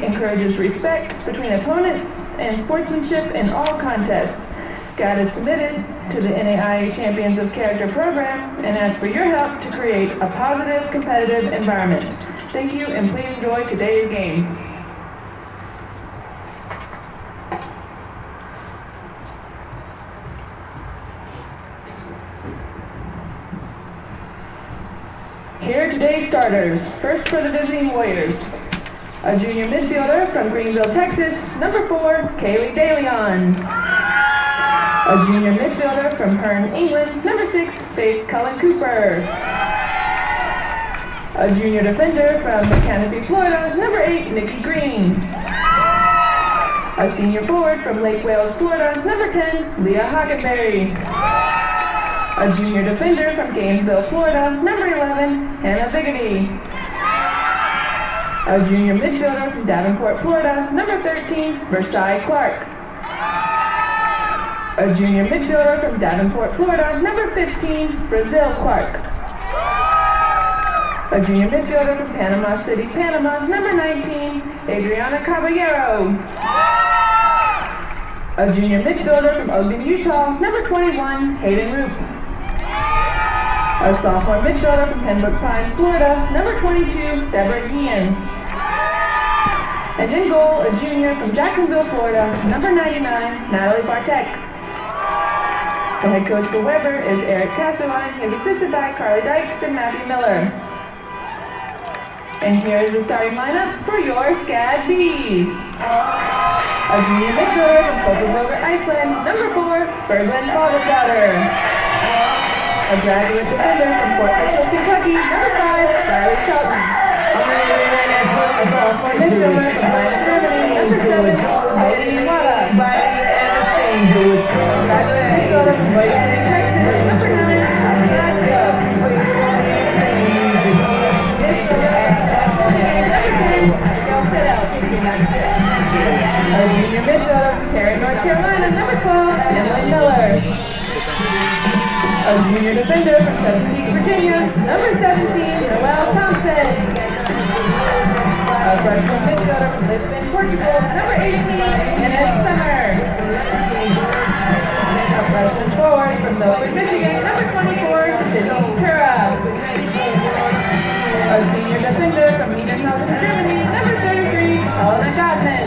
play encourages respect between opponents and sportsmanship in all contests. SCAD is committed to the NAIA Champions of Character program and asks for your help to create a positive, competitive environment. Thank you, and please enjoy today's game. Here are today's starters. First for the visiting Warriors. A junior midfielder from Greenville, Texas, number 4, Kaylee DeLeon. A junior midfielder from Hearn, England, number 6, Faith Cullen Cooper. A junior defender from Canopy, Florida, number 8, Nikki Green. A senior forward from Lake Wales, Florida, number 10, Leah Hockenberry. A junior defender from Gainesville, Florida, number 11, Hannah Biggity. A junior midfielder from Davenport, Florida, number 13, Versailles Clark. A junior midfielder from Davenport, Florida, number 15, Brazil Clark. A junior midfielder from Panama City, Panama, number 19, Adriana Caballero. A junior midfielder from Ogden, Utah, number 21, Hayden Roop. A sophomore midfielder from Pembroke Pines, Florida, number 22, Deborah Guillen. And in goal, a junior from Jacksonville, Florida, number 99, Natalie Bartek. The head coach for Weber is Eric Castelline. He is assisted by Carly Dykes and Matthew Miller. And here is the starting lineup for your SCAD Bees. A junior midfielder from Copenhagen, Iceland, number 4, Berglund Fagersdottir. A graduate defender from Fort Mitchell, Kentucky, number 5, Riley Shelton. A sophomore midfielder from Mainz, Germany, number 7, Heidi Iwata. A graduate midfielder from Boise City, Texas, number 9, Alaska. A junior midfielder from Terry, North Carolina, number 12, Emily Miller. A junior defender from Chesapeake, Virginia, number 17, Noelle Thompson. A freshman midfielder from Lisbon, Portugal, number 18, Ines Summer. A freshman forward from Milford, Michigan, number 24, Sydney Tura. A senior defender from Niedersachsen, Germany, number 33, Helena Godman.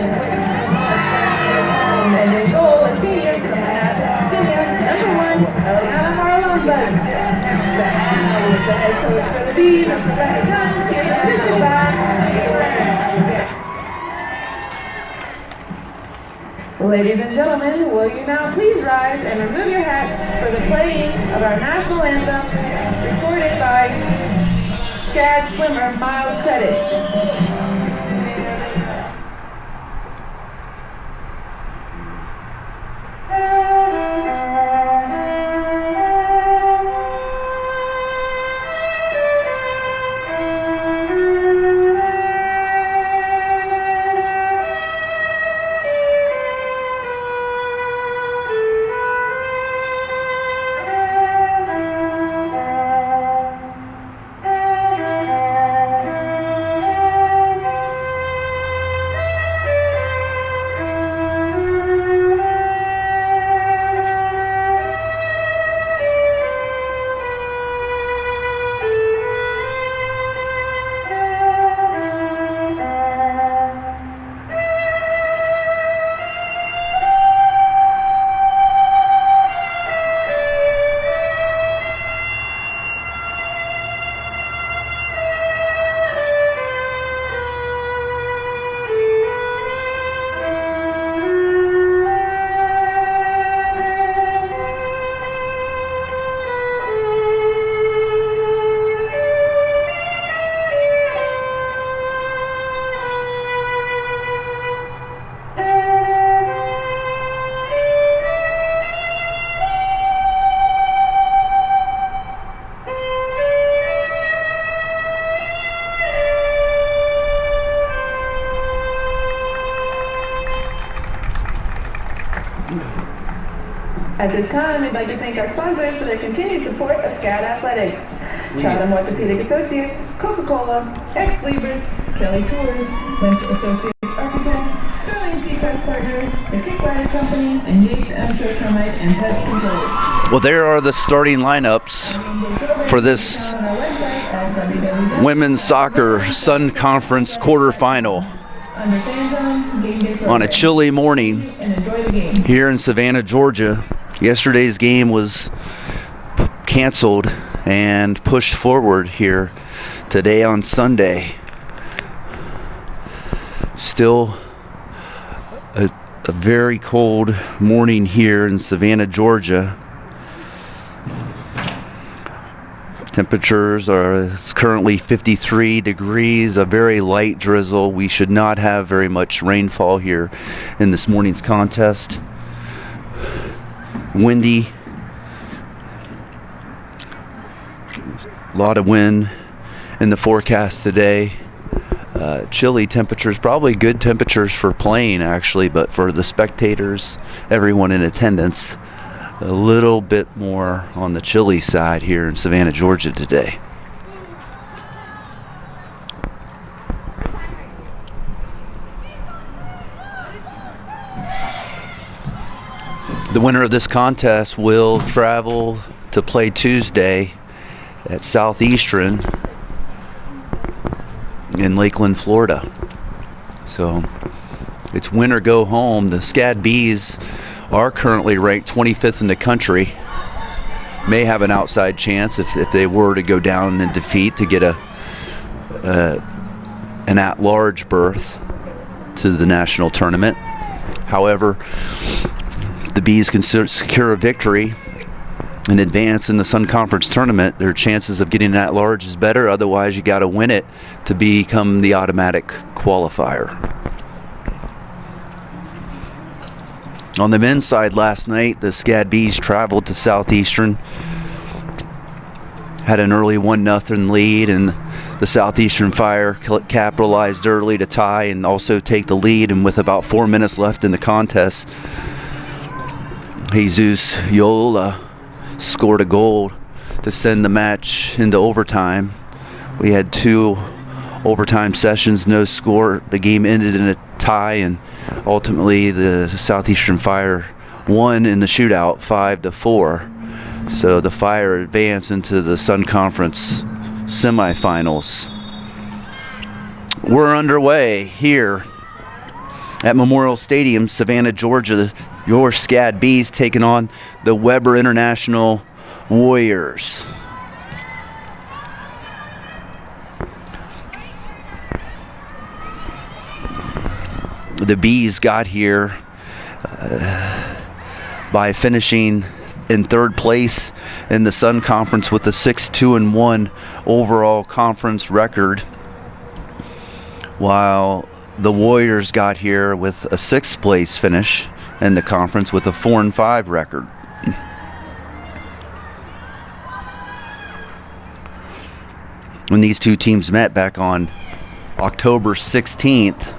And in goal, a senior from Manhattan, Virginia, number 1, Eliana Haralambas. The head coach for the Bees, Rebecca Dunn, is assisted by Ladies and gentlemen, will you now please rise and remove your hats for the playing of our national anthem, recorded by SCAD swimmer Miles Credit. At this time, we'd like to thank our sponsors for their continued support of SCAD Athletics. Chatham Orthopedic Associates, Coca-Cola, Ex Libris, Kelly Tours, Lynch Associates Express, the Kickrider Company, and Yates Amateur Termite and Pest Control. Well, there are the starting lineups for this women's soccer Sun Conference quarterfinal on a chilly morning here in Savannah, Georgia. Yesterday's game was canceled and pushed forward here today on Sunday. Still a very cold morning here in Savannah, Georgia. Temperatures it's currently 53 degrees, a very light drizzle. We should not have very much rainfall here in this morning's contest. Windy. A lot of wind in the forecast today. Chilly temperatures, probably good temperatures for playing actually, but for the spectators, everyone in attendance, a little bit more on the chilly side here in Savannah, Georgia today. The winner of this contest will travel to play Tuesday at Southeastern in Lakeland, Florida. So it's win or go home. The SCAD Bees are currently ranked 25th in the country. May have an outside chance if they were to go down in defeat to get an at-large berth to the national tournament. However, the Bees can secure a victory and advance in the Sun Conference tournament. Their chances of getting that large is better. Otherwise, you got to win it to become the automatic qualifier. On the men's side last night, the SCAD Bees traveled to Southeastern, had an early 1-0 lead, and the Southeastern Fire capitalized early to tie and also take the lead. And with about 4 minutes left in the contest, Jesus Yola scored a goal to send the match into overtime. We had 2 overtime sessions, no score. The game ended in a tie, and ultimately the Southeastern Fire won in the shootout 5-4. So the Fire advanced into the Sun Conference semifinals. We're underway here at Memorial Stadium, Savannah, Georgia. Your SCAD Bees taking on the Weber International Warriors. The Bees got here by finishing in 3rd place in the Sun Conference with a 6-2-1 overall conference record, while the Warriors got here with a 6th place finish in the conference with a 4-5 record. When these two teams met back on October 16th,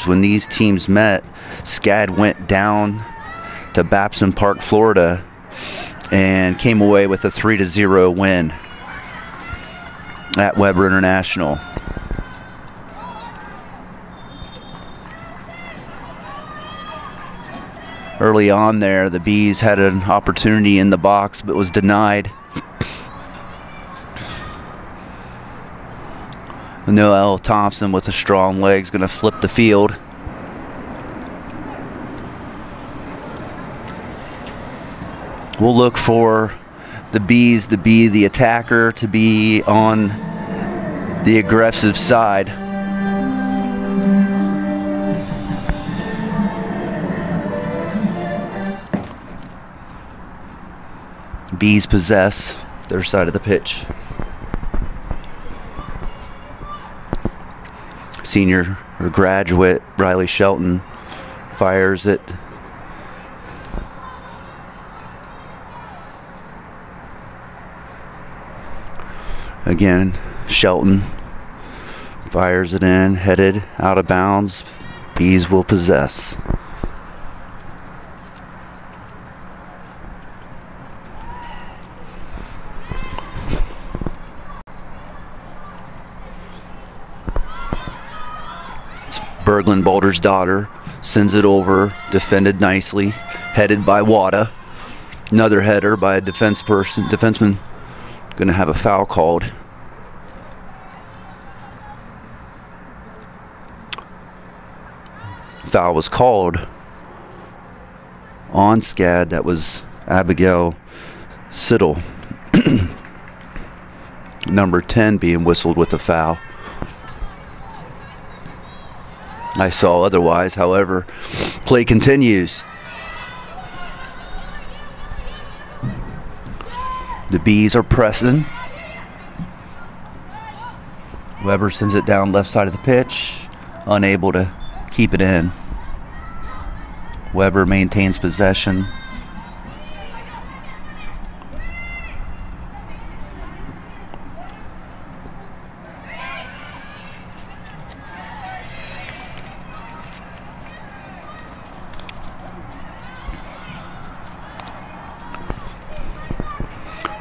when these teams met, SCAD went down to Babson Park, Florida, and came away with a 3-0 win at Weber International. Early on there, the Bees had an opportunity in the box but was denied. Noel Thompson with a strong leg is going to flip the field. We'll look for the Bees to be the attacker, to be on the aggressive side. Bees possess their side of the pitch. Senior or graduate Riley Shelton fires it. Again, Shelton fires it in, headed out of bounds. Bees will possess. Berglund Boulder's daughter sends it over, defended nicely, headed by Wada. Another header by a defenseman. Going to have a foul called. Foul was called on SCAD. That was Abigail Siddle. Number 10 being whistled with a foul. I saw otherwise, however, play continues. The Bees are pressing. Weber sends it down left side of the pitch, unable to keep it in. Weber maintains possession.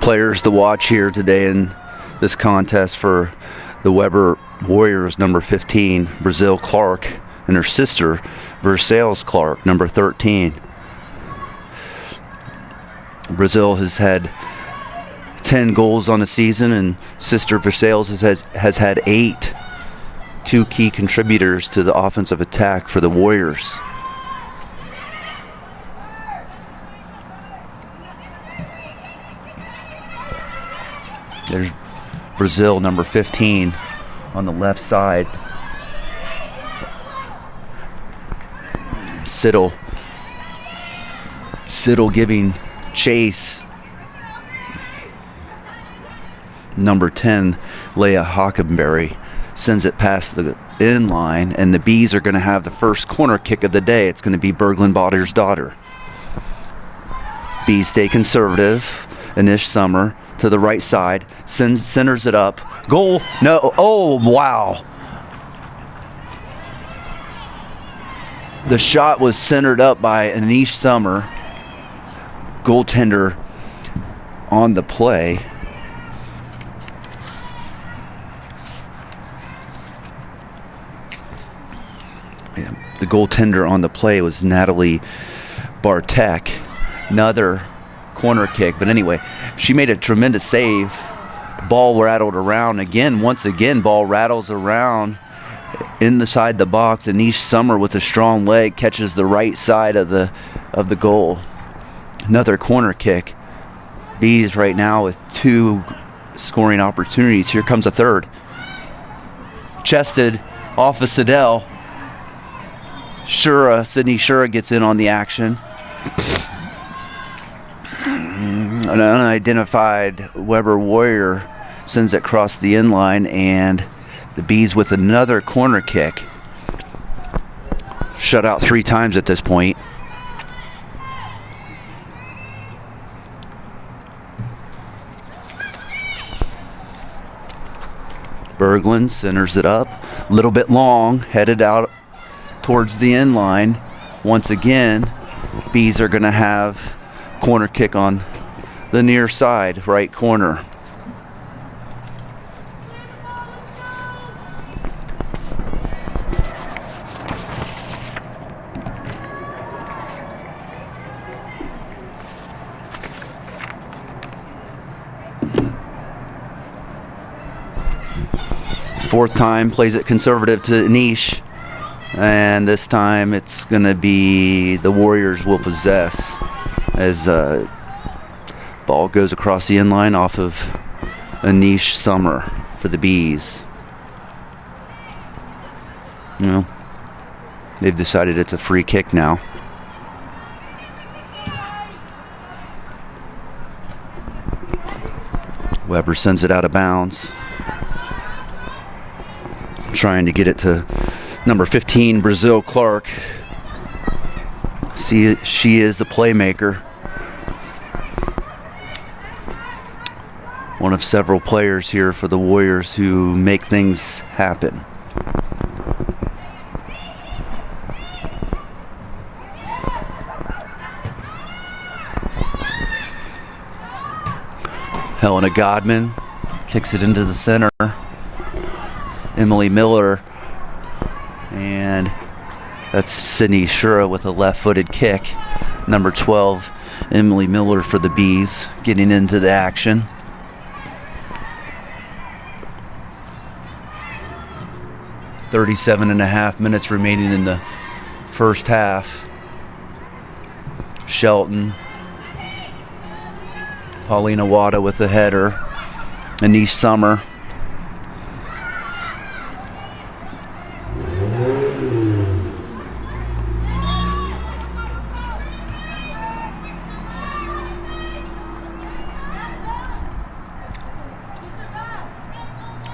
Players to watch here today in this contest for the Weber Warriors, number 15, Brazil Clark, and her sister, Versailles Clark, number 13. Brazil has had 10 goals on the season, and sister Versailles has had 8. 2 key contributors to the offensive attack for the Warriors. There's Brazil, number 15, on the left side. Siddle giving chase. Number 10, Leah Hockenberry, sends it past the in line, and the Bees are going to have the first corner kick of the day. It's going to be Berglund Boulder's daughter. Bees stay conservative. Anish Summer to the right side, centers it up. Goal. No. Oh, wow. The shot was centered up by Anish Summer. Goaltender on the play. Yeah, the goaltender on the play was Natalie Bartek. Another corner kick, but anyway, she made a tremendous save. Ball rattled around again. Once again, ball rattles around inside the box. Anish Summer with a strong leg catches the right side of the goal. Another corner kick. Bees right now with 2 scoring opportunities. Here comes a third. Chested off of Siddell. Sydney Shura gets in on the action. An unidentified Weber Warrior sends it across the end line, and the Bees with another corner kick. Shut out 3 times at this point. Berglund centers it up, a little bit long, headed out towards the end line. Once again, Bees are going to have corner kick on the near side, right corner. Fourth time, plays it conservative to Anish, and this time it's going to be the Warriors will possess as ball goes across the inline off of Anish Summer for the Bees. You know, they've decided it's a free kick now. Weber sends it out of bounds. Trying to get it to number 15, Brazil Clark. See, she is the playmaker. One of several players here for the Warriors who make things happen. Helena Godman kicks it into the center. Emily Miller, and That's Sydney Shura with a left-footed kick. Number 12, Emily Miller for the Bees, getting into the action. .37.5 minutes remaining in the first half. Shelton. Paulina Wada with the header. Anish Summer.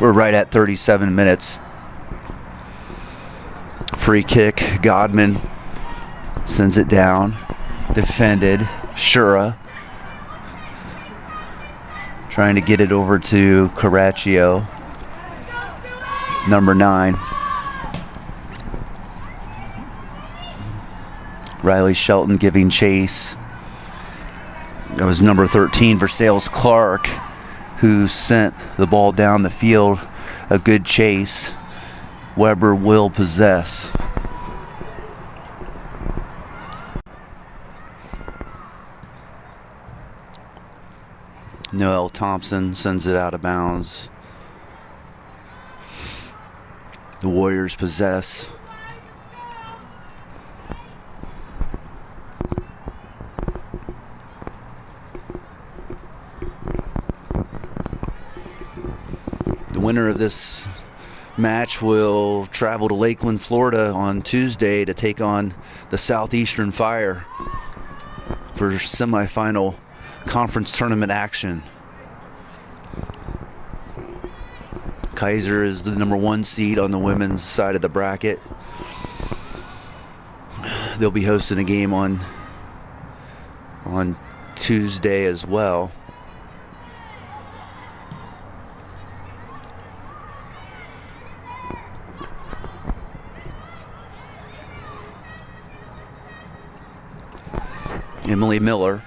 We're right at 37 minutes. Free kick. Godman sends it down. Defended. Shura trying to get it over to Caraccio. Number 9. Riley Shelton giving chase. That was number 13, Versailles Clark, who sent the ball down the field. A good chase. Weber will possess. Noel Thompson sends it out of bounds. The Warriors possess. The winner of this match will travel to Lakeland, Florida on Tuesday to take on the Southeastern Fire for semifinal conference tournament action. Kaiser is the number 1 seed on the women's side of the bracket. They'll be hosting a game on Tuesday as well. Emily Miller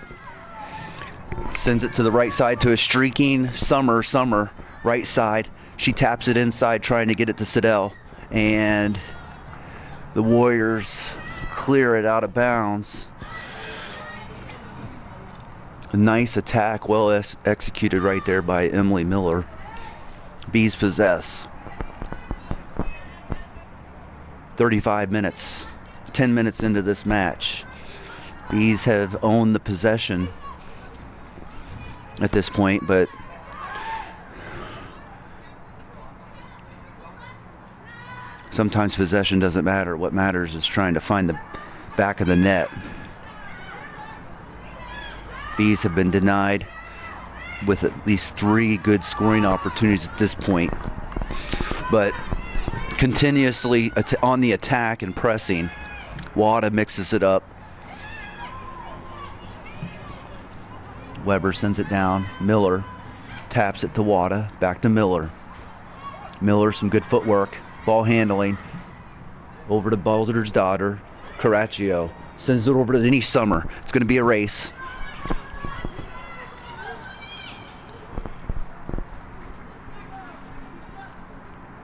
sends it to the right side to a streaking Summer, right side. She taps it inside trying to get it to Siddell, and the Warriors clear it out of bounds. A nice attack, well executed right there by Emily Miller. Bees possess. 35 minutes, 10 minutes into this match. Bees have owned the possession at this point, but sometimes possession doesn't matter. What matters is trying to find the back of the net. Bees have been denied with at least 3 good scoring opportunities at this point, but continuously on the attack and pressing. Wada mixes it up. Weber sends it down. Miller taps it to Wada. Back to Miller. Miller, some good footwork. Ball handling. Over to Balder's daughter. Caraccio sends it over to Denise Summer. It's going to be a race.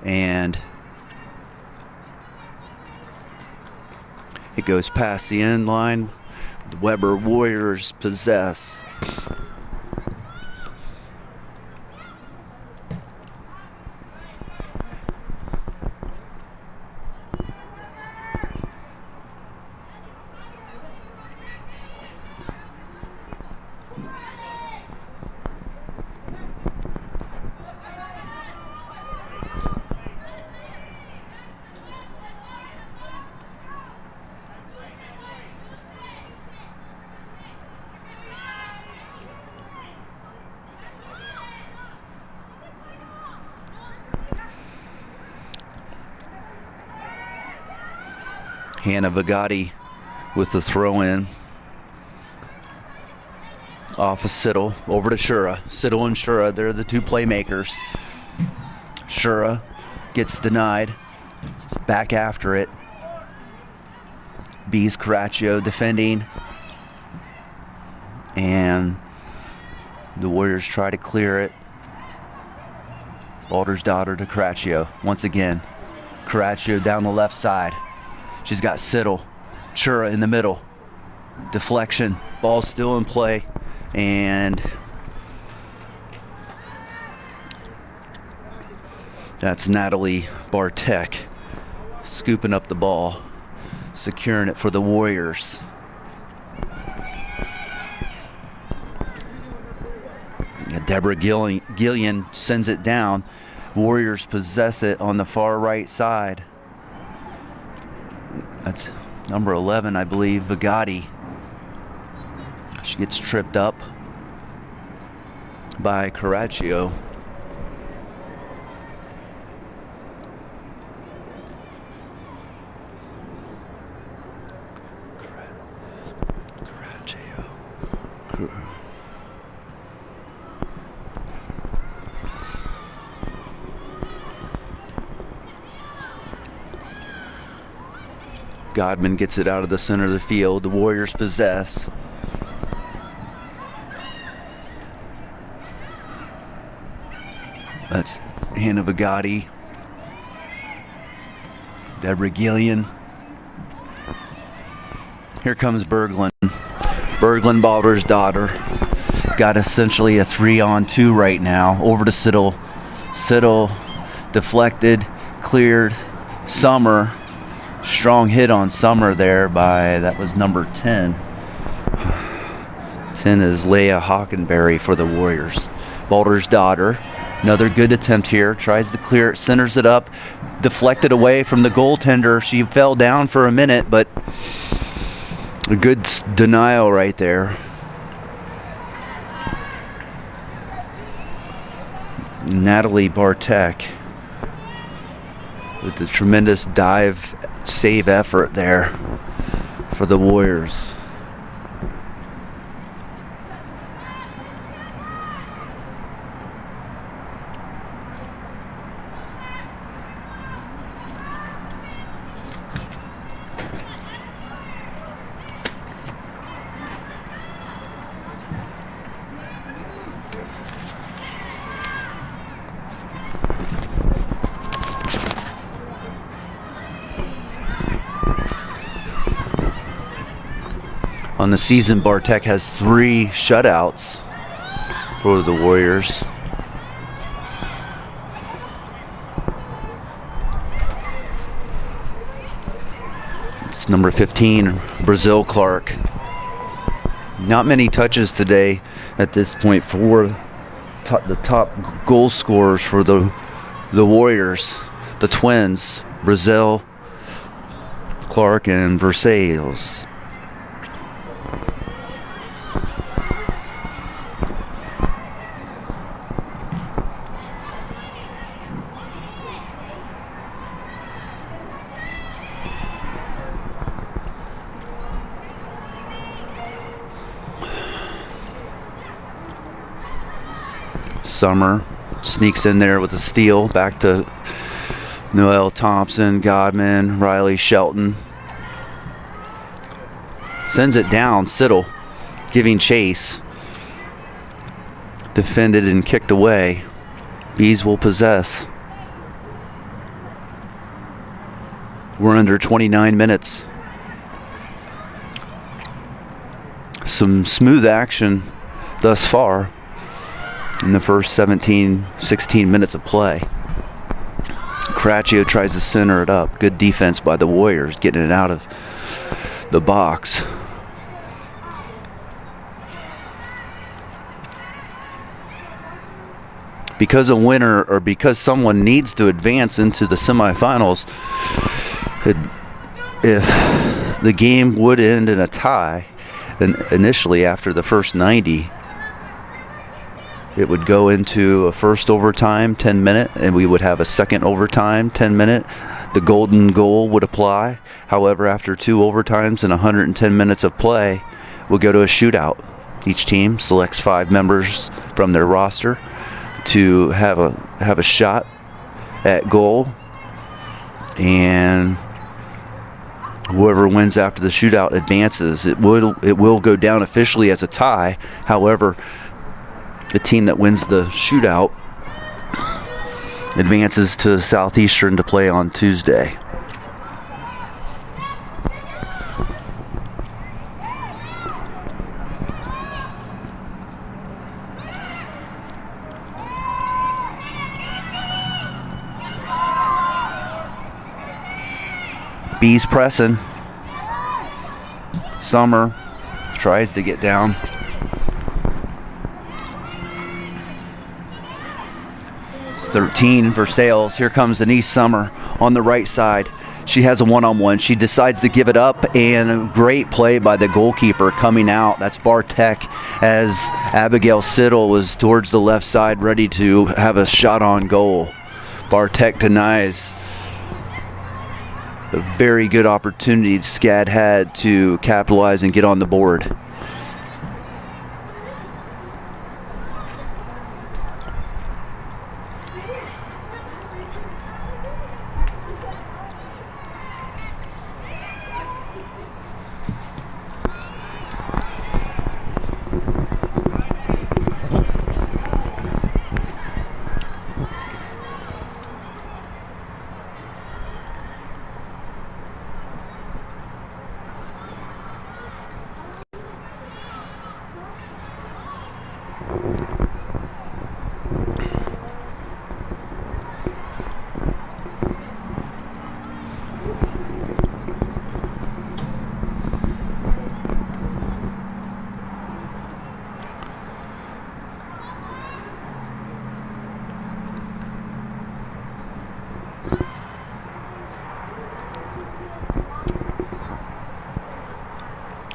And it goes past the end line. The Weber Warriors possess. Hannah Vagati with the throw in. Off of Siddle, over to Shura. Siddle and Shura, they're the 2 playmakers. Shura gets denied. It's back after it. Bees Caraccio defending. And the Warriors try to clear it. Balder's daughter to Caraccio. Once again, Caraccio down the left side. She's got Siddle. Chura in the middle. Deflection. Ball still in play. And that's Natalie Bartek scooping up the ball, securing it for the Warriors. Deborah Gillian sends it down. Warriors possess it on the far right side. That's number 11, I believe, Vigatti. She gets tripped up by Caraccio. Godman gets it out of the center of the field. The Warriors possess. That's Hannah Vigatti. Deborah Gillian. Here comes Berglund. Berglund, Balder's daughter. Got essentially a 3-on-2 right now. Over to Siddle. Siddle deflected, cleared. Summer. Strong hit on Summer there by, that was number 10. 10 is Leah Hockenberry for the Warriors. Balder's daughter. Another good attempt here. Tries to clear it, centers it up. Deflected away from the goaltender. She fell down for a minute, but a good denial right there. Natalie Bartek with the tremendous dive save effort there for the Warriors. On the season, Bartek has 3 shutouts for the Warriors. It's number 15, Brazil Clark. Not many touches today at this point for the top goal scorers for the Warriors. The twins, Brazil, Clark, and Versailles. Summer sneaks in there with a steal. Back to Noelle Thompson, Godman, Riley Shelton. Sends it down. Siddle giving chase. Defended and kicked away. Bees will possess. We're under 29 minutes. Some smooth action thus far in the first 16 minutes of play. Caraccio tries to center it up. Good defense by the Warriors, getting it out of the box. Because a winner, or because someone needs to advance into the semifinals, if the game would end in a tie, then initially after the first 90, it would go into a first overtime, 10-minute, and we would have a second overtime, 10-minute. The golden goal would apply. However, after 2 overtimes and 110 minutes of play, we'll go to a shootout. Each team selects 5 members from their roster to have a shot at goal, and whoever wins after the shootout advances. It will go down officially as a tie. However, the team that wins the shootout advances to Southeastern to play on Tuesday. Bees pressing. Summer tries to get down. It's 13 for Sales. Here comes Denise Summer on the right side. She has a one-on-one. She decides to give it up, and a great play by the goalkeeper coming out. That's Bartek, as Abigail Siddle was towards the left side ready to have a shot on goal. Bartek denies a very good opportunity SCAD had to capitalize and get on the board.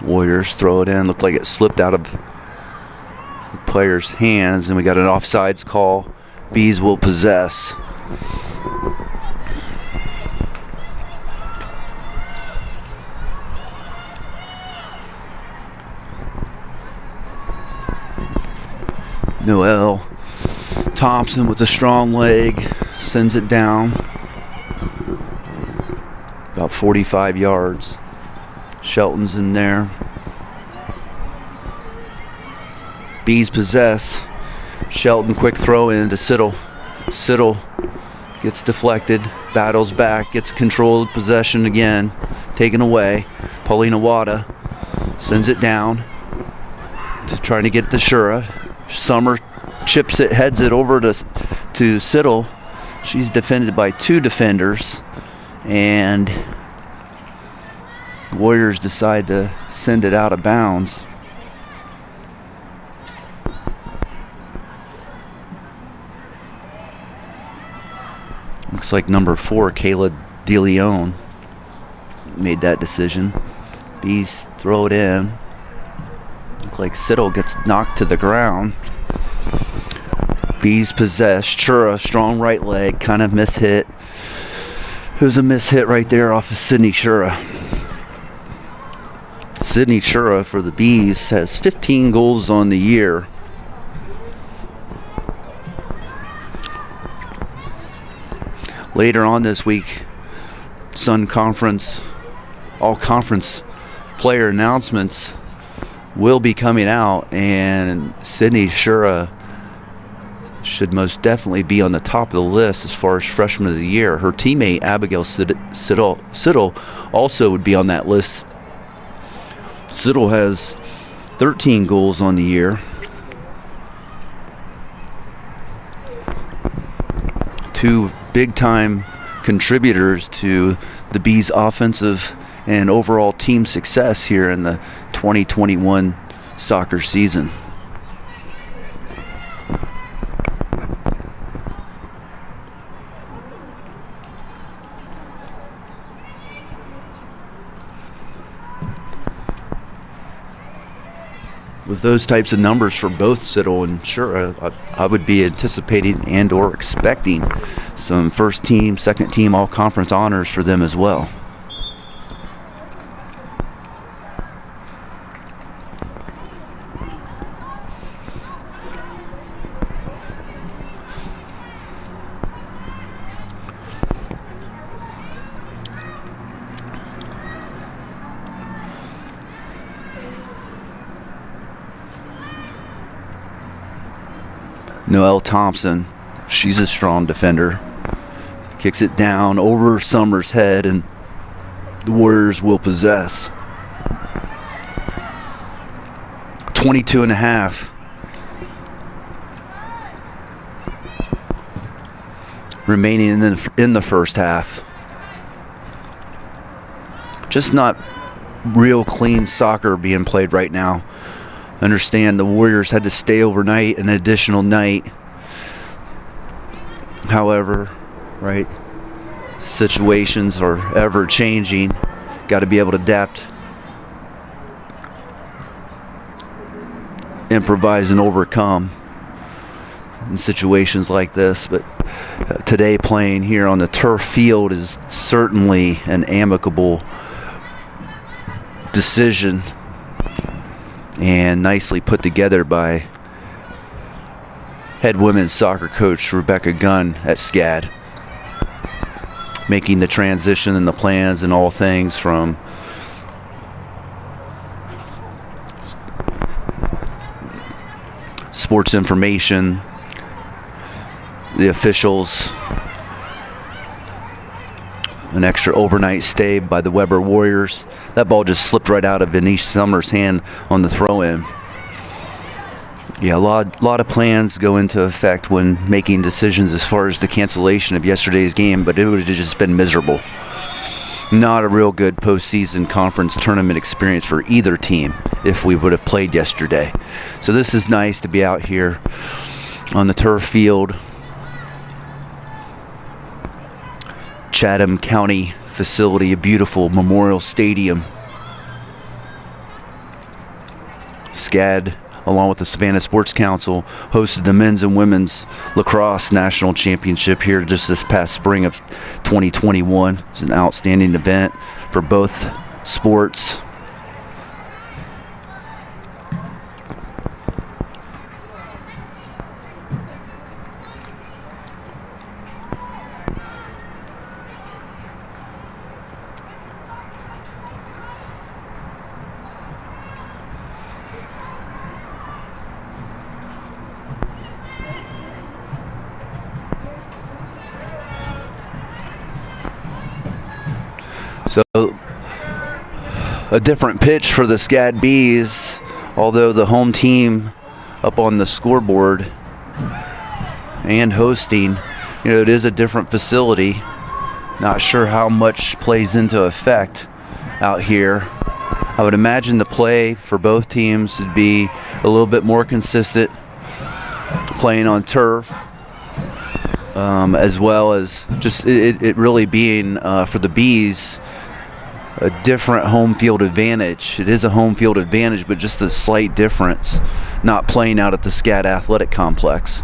Warriors throw it in. Looked like it slipped out of the player's hands, and we got an offsides call. Bees will possess. Noelle Thompson with a strong leg sends it down about 45 yards. Shelton's in there. Bees possess. Shelton quick throw in to Siddle. Siddle gets deflected, battles back, gets controlled possession again, taken away. Paulina Wada sends it down, trying to get to Shura. Summer chips it, heads it over to Siddle. She's defended by two defenders, and Warriors decide to send it out of bounds. Looks like number 4, Kayla DeLeon, made that decision. Bees throw it in. Looks like Siddle gets knocked to the ground. Bees possess. Chura, strong right leg, kind of mishit. It was a mishit right there off of Sydney Chura. Sydney Chura for the Bees has 15 goals on the year. Later on this week, Sun Conference, all conference player announcements will be coming out, and Sydney Chura should most definitely be on the top of the list as far as freshman of the year. Her teammate Abigail Siddle also would be on that list. Siddle has 13 goals on the year. Two big-time contributors to the Bees' offensive and overall team success here in the 2021 soccer season. With those types of numbers for both Siddle and Shura, I would be anticipating and or expecting some first team, second team, all conference honors for them as well. Noelle Thompson, she's a strong defender. Kicks it down over Summers' head, and the Warriors will possess. 22 and a half. Remaining in the first half. just not real clean soccer being played right now. Understand the Warriors had to stay overnight an additional night. However, right, situations are ever changing. Got to be able to adapt, improvise, and overcome in situations like this. But today, playing here on the turf field is certainly an amicable decision and nicely put together by head women's soccer coach Rebecca Gunn at SCAD, making the transition and the plans and all things from sports information, the officials, an extra overnight stay by the Weber Warriors. That ball just slipped right out of Venice Summers' hand on the throw-in. Yeah, a lot of plans go into effect when making decisions as far as the cancellation of yesterday's game, but it would have just been miserable. Not a real good postseason conference tournament experience for either team if we would have played yesterday. So this is nice to be out here on the turf field. Chatham County facility, a beautiful memorial stadium. SCAD, along with the Savannah Sports Council, hosted the men's and women's lacrosse national championship here just this past spring of 2021. It's an outstanding event for both sports. So, a different pitch for the SCAD Bees, although the home team up on the scoreboard and hosting, it is a different facility. Not sure how much plays into effect out here. I would imagine the play for both teams would be a little bit more consistent, playing on turf, as well as just it really being for the Bees a different home field advantage. It is a home field advantage, but just a slight difference, not playing out at the SCAD Athletic Complex.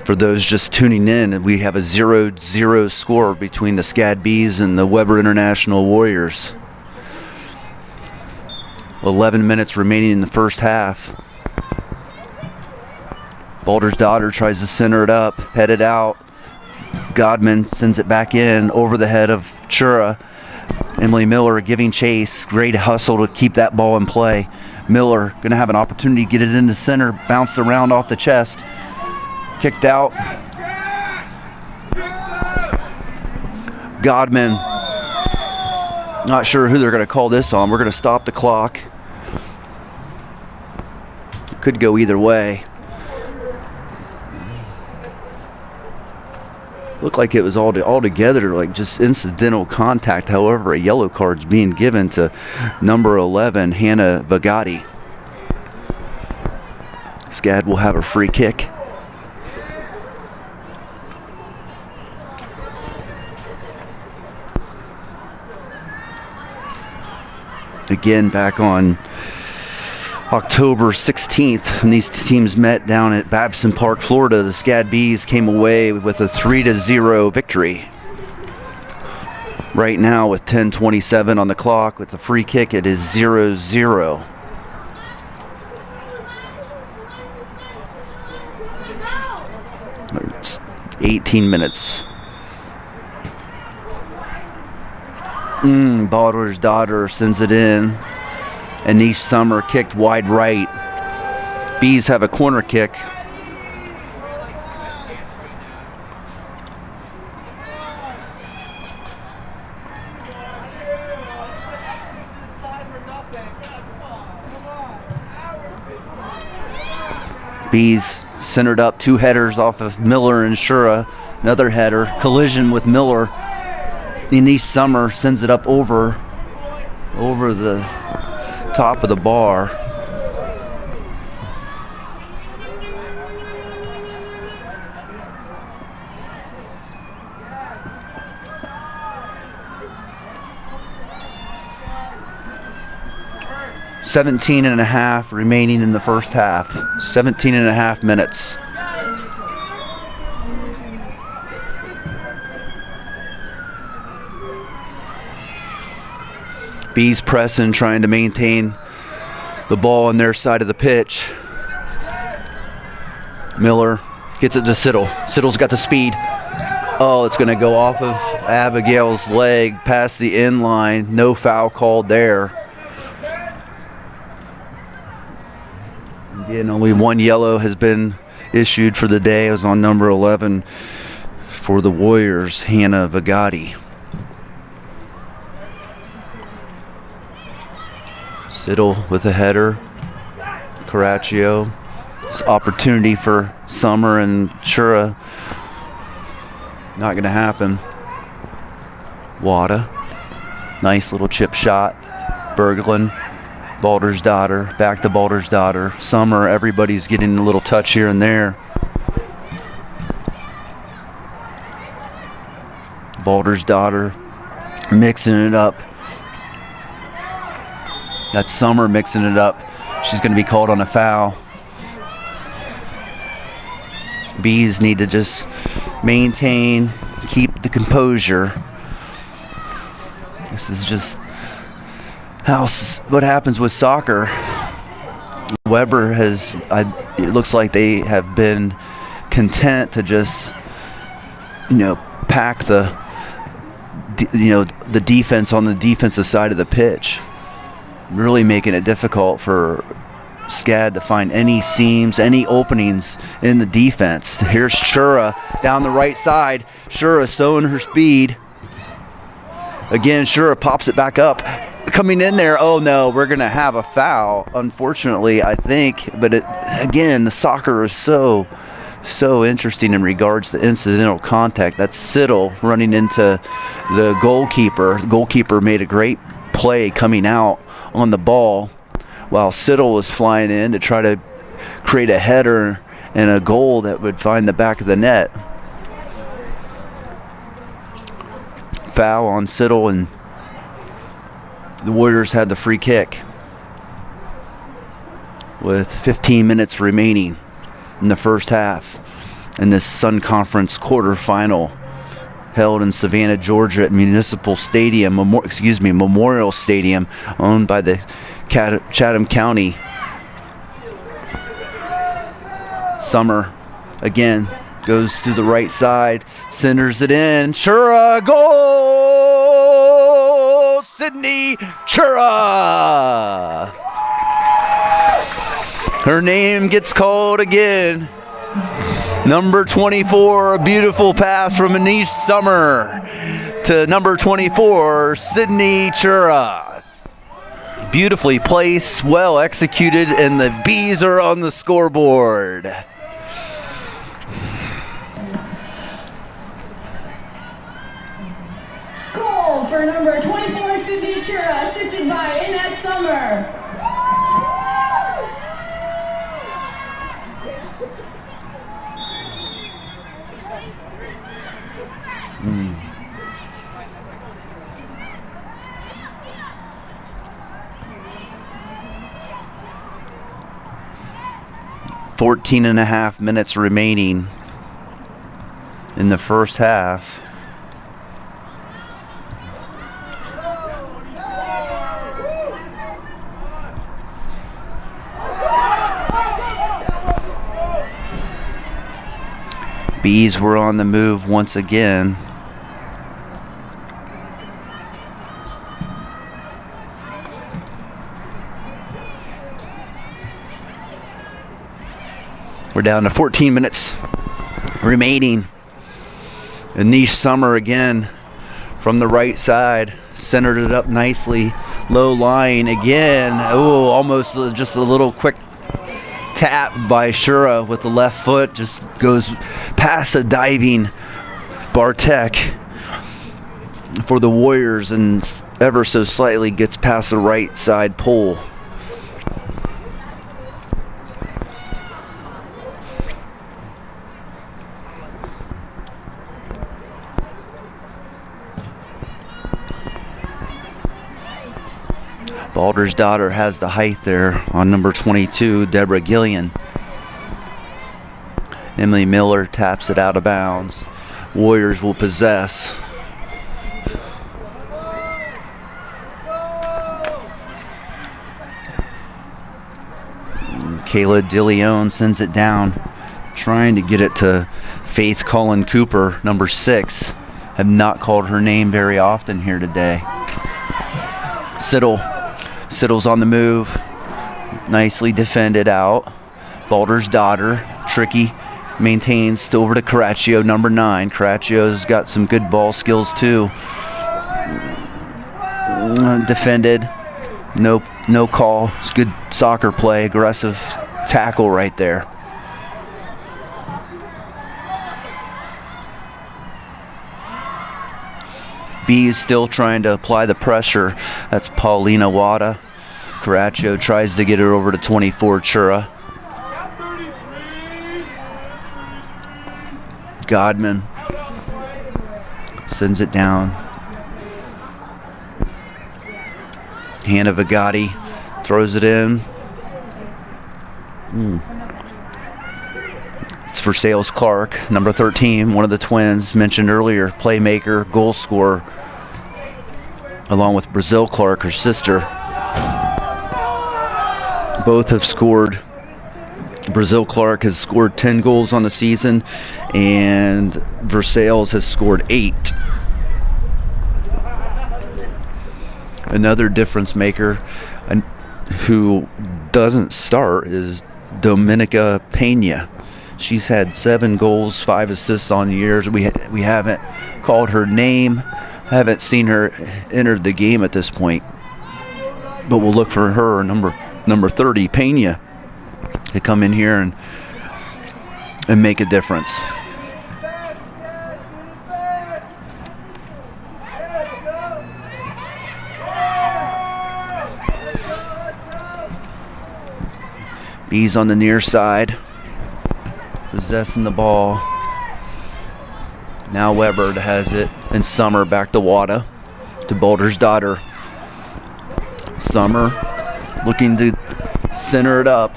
For those just tuning in, we have a 0-0 score between the SCAD Bees and the Weber International Warriors. 11 minutes remaining in the first half. Balder's daughter tries to center it up, head it out. Godman sends it back in over the head of Chura. Emily Miller giving chase. Great hustle to keep that ball in play. Miller going to have an opportunity to get it into center, bounced around off the chest. Kicked out. Godman. Not sure who they're going to call this on. We're going to stop the clock. Could go either way. Looked like it was all together, like just incidental contact. However, a yellow card's being given to number 11, Hannah Vagati. SCAD will have a free kick. Again, back on October 16th, when these teams met down at Babson Park, Florida, the SCAD Bees came away with a 3-0 victory. Right now, with 10:27 on the clock, with the free kick, it is 0-0. It's 18 minutes. Balder's daughter sends it in. Anish Summer kicked wide right. Bees have a corner kick. Bees centered up, 2 headers off of Miller and Shura. Another header, collision with Miller. Anish Summer sends it up over the top of the bar. "17 and a half remaining in the first half. 17 and a half minutes. Bees pressing, trying to maintain the ball on their side of the pitch. Miller gets it to Siddle. Siddle's got the speed. Oh, it's going to go off of Abigail's leg past the end line. No foul called there. Again, only 1 yellow has been issued for the day. It was on number 11 for the Warriors, Hannah Vagati. Siddle with a header. Caraccio. It's opportunity for Summer and Shura. Not going to happen. Wada. Nice little chip shot. Berglund. Balder's daughter. Back to Balder's daughter. Summer. Everybody's getting a little touch here and there. Balder's daughter mixing it up. That's Summer mixing it up. She's going to be called on a foul. Bees need to just maintain, keep the composure. This is just what happens with soccer. Weber has, it looks like they have been content to just, pack the defense on the defensive side of the pitch, really making it difficult for SCAD to find any seams, any openings in the defense. Here's Shura down the right side. Shura showing her speed. Again, Shura pops it back up. Coming in there, oh no, we're going to have a foul, unfortunately, I think. But again, the soccer is so interesting in regards to incidental contact. That's Siddle running into the goalkeeper. The goalkeeper made a great play coming out on the ball, while Siddle was flying in to try to create a header and a goal that would find the back of the net. Foul on Siddle, and the Warriors had the free kick with 15 minutes remaining in the first half in this Sun Conference quarterfinal held in Savannah, Georgia at Municipal Stadium, Memorial Stadium, owned by the Chatham County. Summer again goes to the right side, centers it in. Shura, goal! Sydney Shura! Her name gets called again. Number 24, a beautiful pass from Anish Summer to number 24, Sydney Shura. Beautifully placed, well executed, and the Bees are on the scoreboard. Goal for number 24, Sydney Shura, assisted by Ines Summer. Mm. 14 and a half minutes remaining in the first half. Bees were on the move once again. We're down to 14 minutes remaining. Anish Summer again from the right side, centered it up nicely, low lying again. Oh, almost just a little quick tap by Shura with the left foot, just goes past a diving Bartek for the Warriors and ever so slightly gets past the right side pole. Balder's daughter has the height there on number 22, Deborah Gillian. Emily Miller taps it out of bounds. Warriors will possess. Kayla DeLeon sends it down, trying to get it to Faith Cullen Cooper, number 6. Have not called her name very often here today. Siddle's on the move. Nicely defended out. Balder's daughter, tricky, maintains over to Caraccio, number 9. Caraccio's got some good ball skills too. Defended. No call. It's good soccer play. Aggressive tackle right there. B is still trying to apply the pressure. That's Paulina Wada. Caraccio tries to get it over to 24, Chura. Godman sends it down. Hannah Vigatti throws it in. It's for Sales Clark, number 13, one of the twins mentioned earlier, playmaker, goal scorer, along with Brazil Clark, her sister. Both have scored. Brazil Clark has scored 10 goals on the season, and Versailles has scored 8. Another difference maker who doesn't start is Dominica Pena. She's had 7 goals, 5 assists on the years. We haven't called her name, haven't seen her enter the game at this point. But we'll look for her, number 30, Pena, to come in here and make a difference. B's on the near side, possessing the ball. Now Weber has it, and Summer back to Wada, to Balder's daughter. Summer looking to center it up.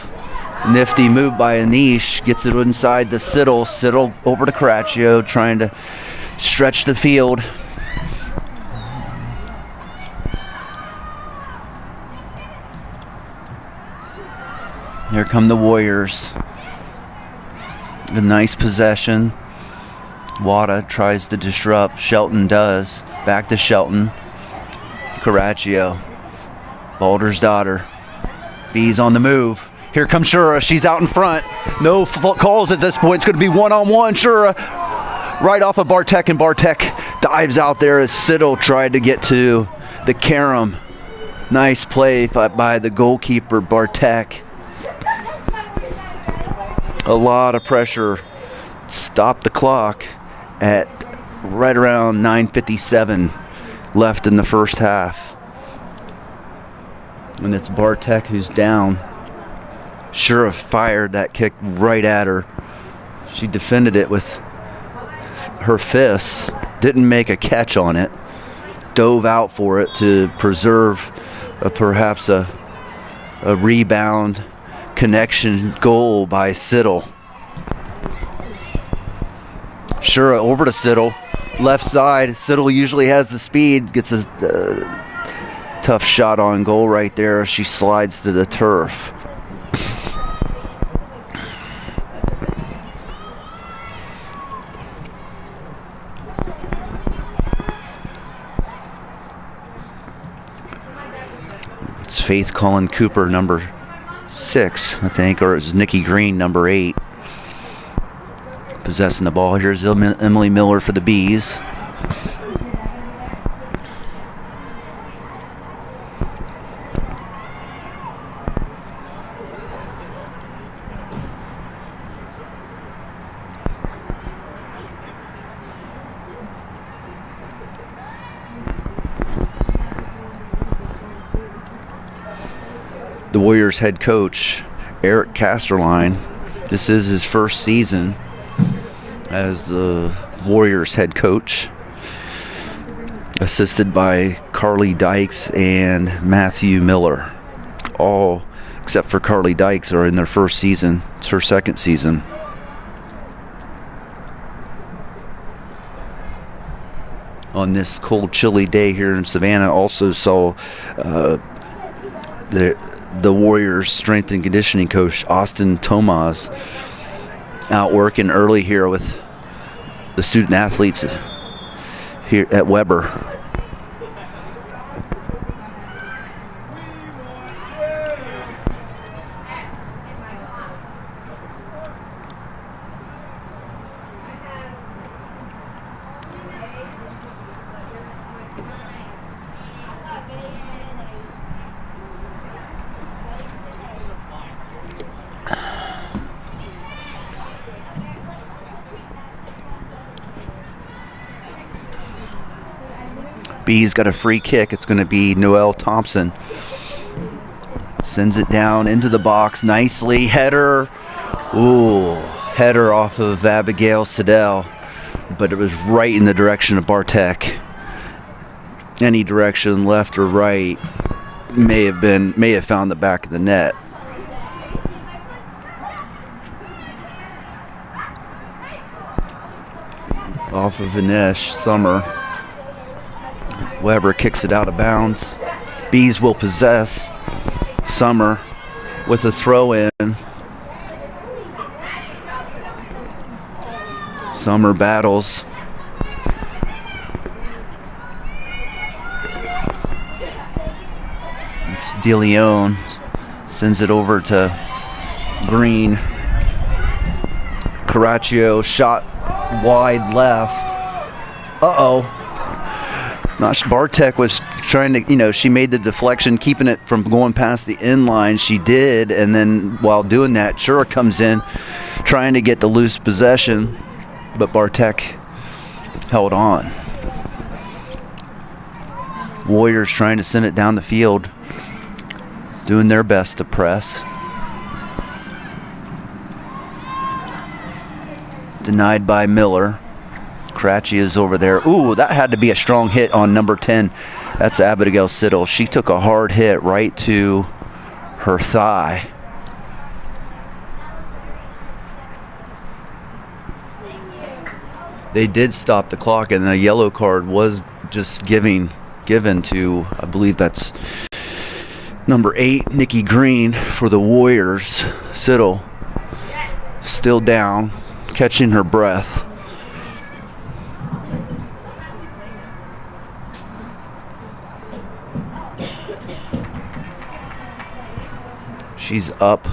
Nifty move by Anish, gets it inside the Siddle. Siddle over to Caraccio, trying to stretch the field. Here come the Warriors. A nice possession. Wada tries to disrupt. Shelton does. Back to Shelton. Caraccio. Balder's daughter. B's on the move. Here comes Shura. She's out in front. No calls at this point. It's going to be one-on-one. Shura right off of Bartek, and Bartek dives out there as Siddle tried to get to the carom. Nice play by the goalkeeper, Bartek. A lot of pressure. Stop the clock at right around 9:57 left in the first half. And it's Bartek who's down. Shura fired that kick right at her. She defended it with her fists. Didn't make a catch on it. Dove out for it to preserve perhaps a rebound connection goal by Siddle. Shura over to Siddle, left side. Siddle usually has the speed, gets a tough shot on goal right there. She slides to the turf. Faith Cullen Cooper, number 6, I think, or it's Nikki Green, number 8. possessing the ball. Here's Emily Miller for the Bees. The Warriors head coach, Eric Casterline. This is his first season as the Warriors head coach, assisted by Carly Dykes and Matthew Miller. All except for Carly Dykes are in their first season. It's her second season. On this cold, chilly day here in Savannah, also saw the Warriors strength and conditioning coach, Austin Tomas, out working early here with the student athletes here at Weber. B's got a free kick. It's going to be Noelle Thompson. Sends it down into the box nicely. Header. Ooh, header off of Abigail Siddell. But it was right in the direction of Bartek. Any direction, left or right, may have found the back of the net. Off of Vinesh Summer. Weber kicks it out of bounds. Bees will possess. Summer with a throw in. Summer battles. It's DeLeon. Sends it over to Green. Caraccio shot wide left. Uh-oh. Bartek was trying to, she made the deflection, keeping it from going past the end line. She did, and then while doing that, Shura comes in trying to get the loose possession, but Bartek held on. Warriors trying to send it down the field, doing their best to press. Denied by Miller. Cratchy is over there. Ooh, that had to be a strong hit on number 10. That's Abigail Siddle. She took a hard hit right to her thigh. They did stop the clock, and the yellow card was just given to, I believe that's number 8, Nikki Green for the Warriors. Siddle still down, catching her breath. She's up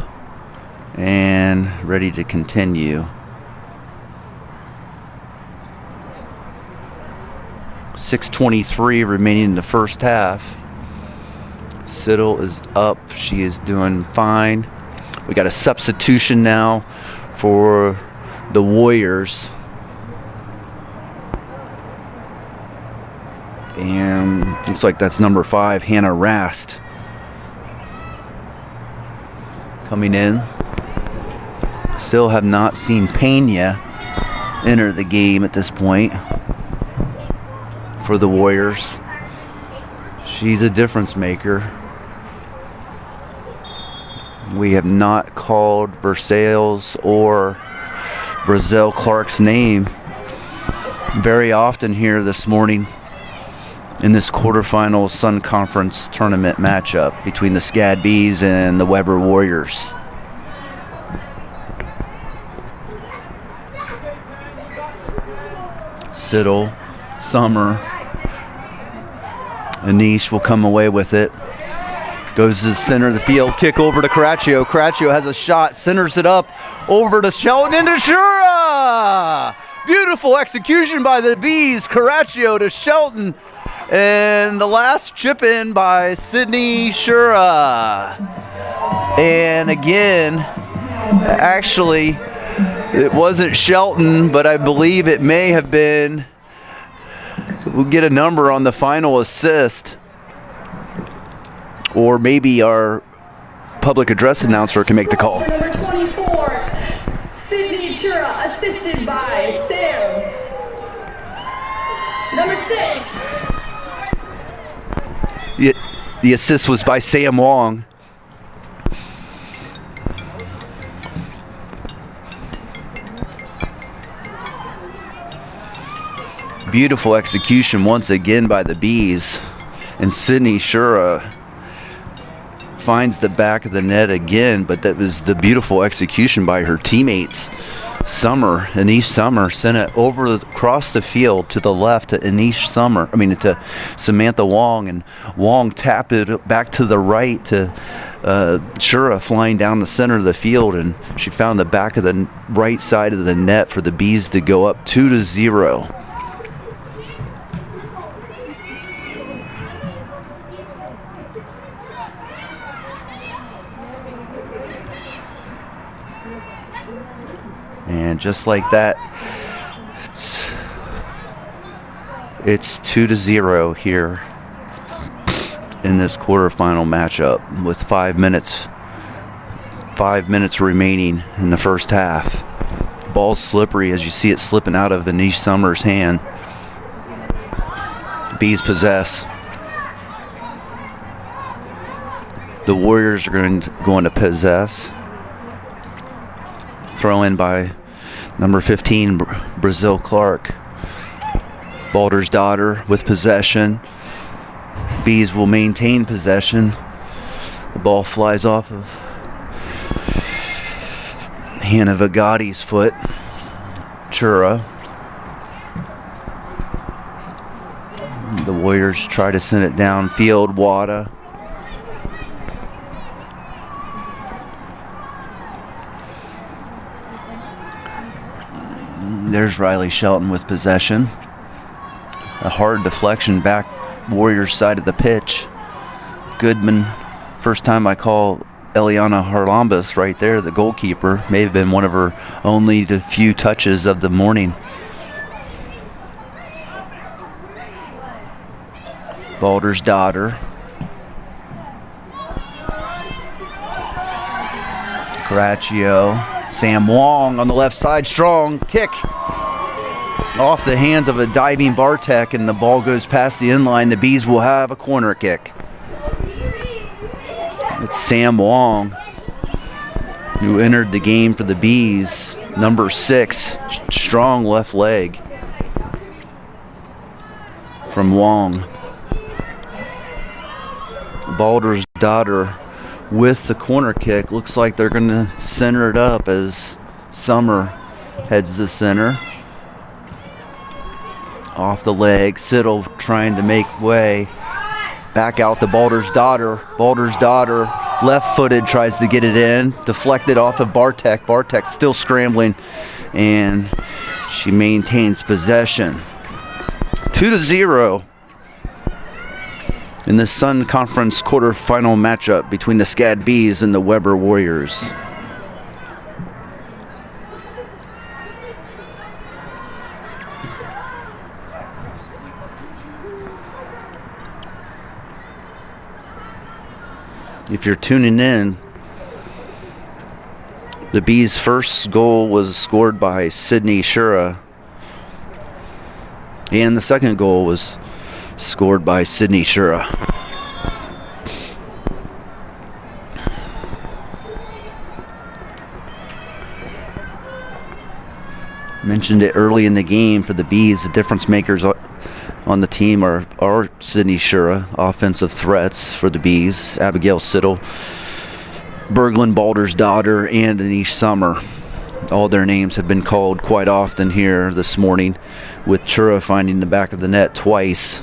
and ready to continue. 6:23 remaining in the first half. Siddle is up. She is doing fine. We got a substitution now for the Warriors. And looks like that's number 5, Hannah Rast, coming in. Still have not seen Pena enter the game at this point for the Warriors. She's a difference maker. We have not called Versailles or Brazil Clark's name very often here this morning in this quarterfinal Sun Conference tournament matchup between the SCAD Bees and the Weber Warriors. Siddle, Summer, Anish will come away with it. Goes to the center of the field, kick over to Caraccio. Caraccio has a shot, centers it up over to Sheldon into Shura! Shura! Beautiful execution by the Bees. Caraccio to Shelton. And the last chip in by Sydney Shura. And again, actually, it wasn't Shelton, but I believe it may have been. We'll get a number on the final assist. Or maybe our public address announcer can make the call. Number 24, Sydney Shura, assisted by Sam. Number 6. The assist was by Sam Wong. Beautiful execution once again by the Bees. And Sydney Shura finds the back of the net again, but that was the beautiful execution by her teammates. Anish Summer sent it across the field to the left to to Samantha Wong, and Wong tapped it back to the right to Shura flying down the center of the field, and she found the back of the right side of the net for the Bees to go up 2-0. And just like that, it's 2-0 here in this quarterfinal matchup with 5 minutes remaining in the first half. Ball's slippery as you see it slipping out of Anish Summer's hand. Bees possess. The Warriors are going to possess. Throw in by number 15, Brazil Clark. Balder's daughter with possession. Bees will maintain possession. The ball flies off of Hannah Vagati's foot. Shura. The Warriors try to send it downfield. Wada. There's Riley Shelton with possession. A hard deflection back Warriors side of the pitch. Goodman, first time I call Eliana Harlambas right there, the goalkeeper. May have been one of her only the few touches of the morning. Balder's daughter. Caraccio. Sam Wong on the left side, strong kick off the hands of a diving Bartek, and the ball goes past the inline. The Bees will have a corner kick. It's Sam Wong who entered the game for the Bees, number 6, strong left leg from Wong. Balder's daughter with the corner kick. Looks like they're going to center it up as Summer heads to center. Off the leg, Siddle trying to make way. Back out to Balder's daughter. Balder's daughter, left-footed, tries to get it in. Deflected off of Bartek. Bartek still scrambling, and she maintains possession. 2-0. In the Sun Conference quarterfinal matchup between the SCAD Bees and the Weber Warriors. If you're tuning in, the Bees' first goal was scored by Sydney Shura, and the second goal was scored by Sydney Shura. Mentioned it early in the game for the Bees. The difference makers on the team are Sydney Shura, offensive threats for the Bees, Abigail Siddle, Berglund Balder's daughter, and Anish Summer. All their names have been called quite often here this morning, with Shura finding the back of the net twice.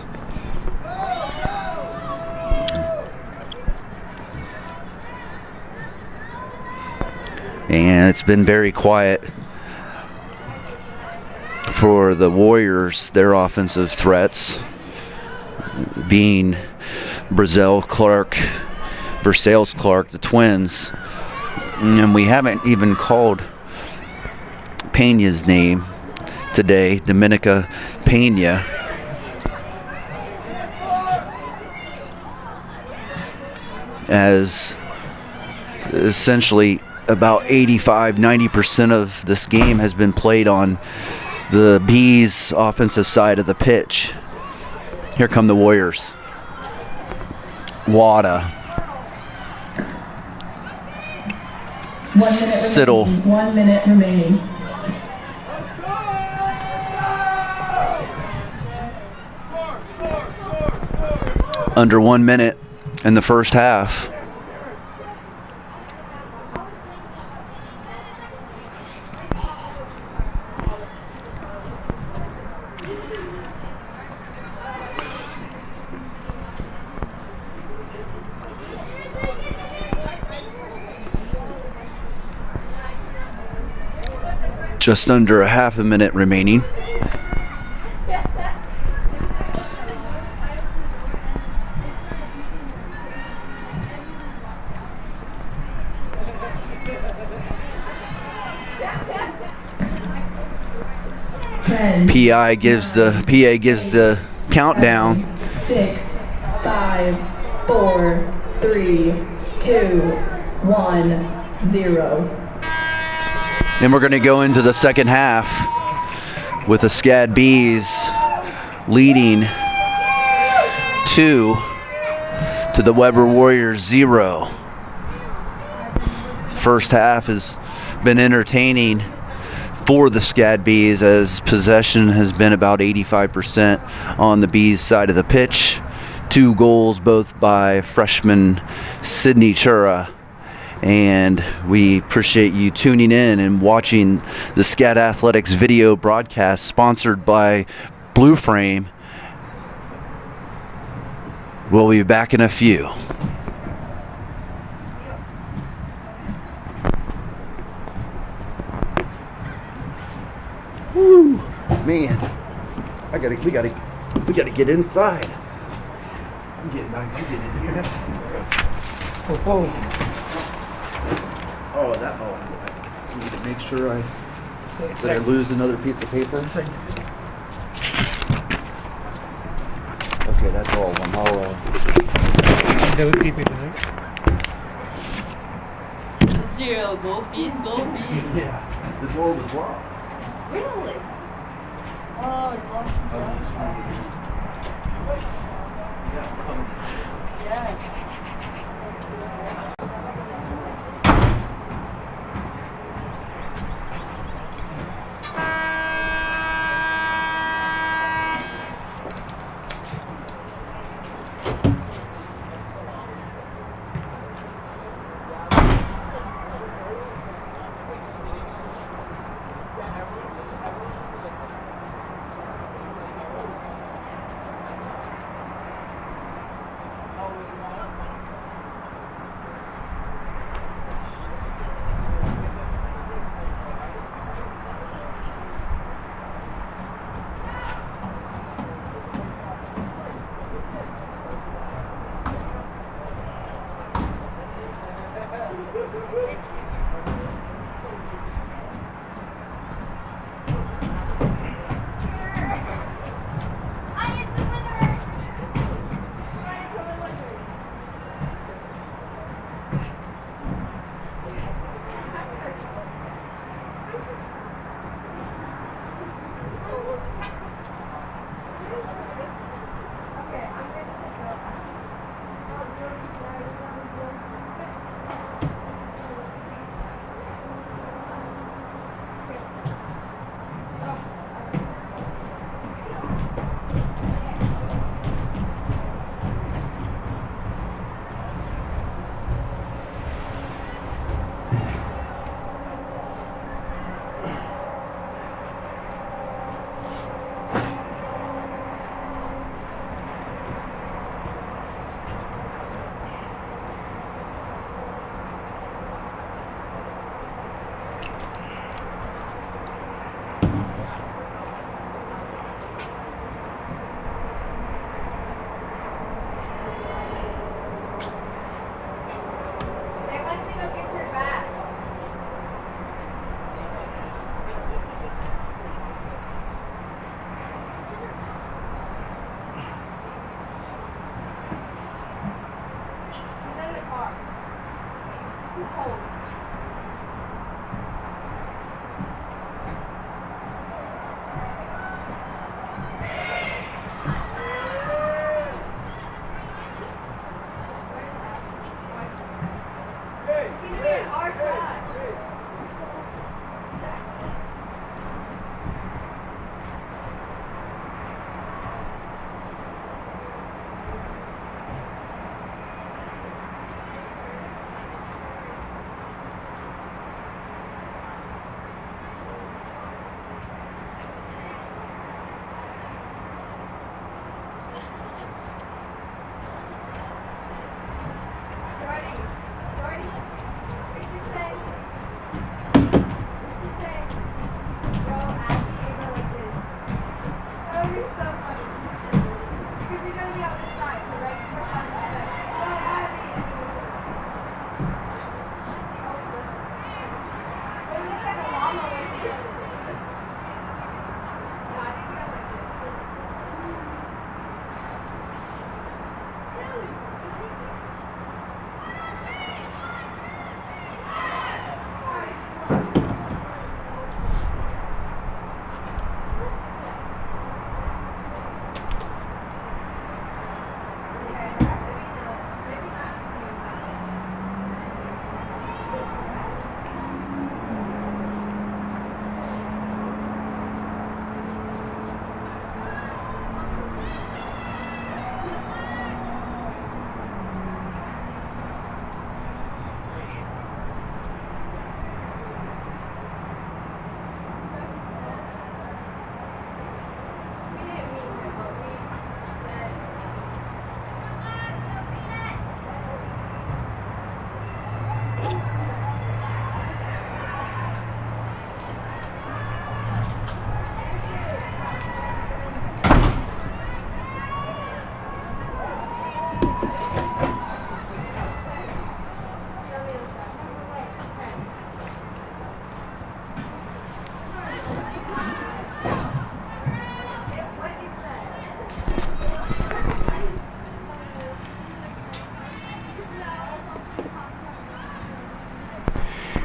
And it's been very quiet for the Warriors, their offensive threats being Versailles Clark, the twins. And we haven't even called Pena's name today, Dominica Pena. As essentially about 85-90% of this game has been played on the Bees' offensive side of the pitch. Here come the Warriors. Wada. 1 minute Siddle. remaining. 1 minute remaining. Under 1 minute in the first half. Just under a half a minute remaining. PA gives the countdown. 6, 5, 4, 3, 2, 1, 0. And we're going to go into the second half with the SCAD Bees leading 2 to the Weber Warriors 0. First half has been entertaining for the SCAD Bees, as possession has been about 85% on the Bees side of the pitch. 2 goals, both by freshman Sydney Chura. And we appreciate you tuning in and watching the SCAD Athletics video broadcast, sponsored by Blue Frame. We'll be back in a few. Woo, man! We gotta get inside. I'm getting in here. Oh, that I need to make sure did I lose another piece of paper? Okay, that's all of them. They'll keep it, right? 0, go Bees, go Bees. Yeah, the door was locked. Really? Oh, it's locked. Yes.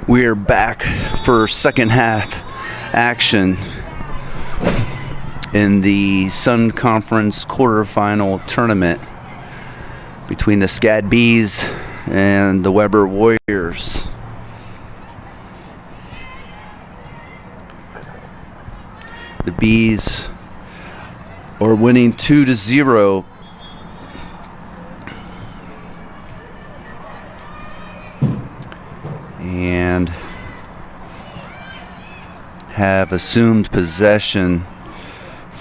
We're back for second half action in the Sun Conference quarterfinal tournament between the SCAD Bees and the Weber Warriors. The Bees are winning 2-0. And have assumed possession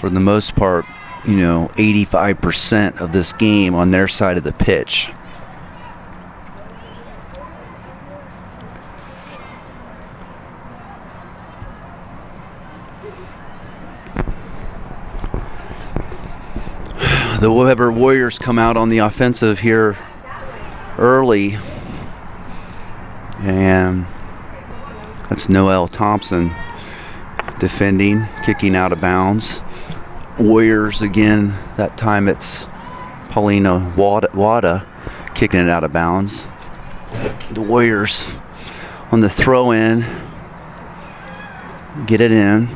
for the most part, 85% of this game on their side of the pitch. The Weber Warriors come out on the offensive here early. And that's Noel Thompson defending, kicking out of bounds. Warriors again, that time it's Paulina Wada kicking it out of bounds. The Warriors on the throw in, get it in.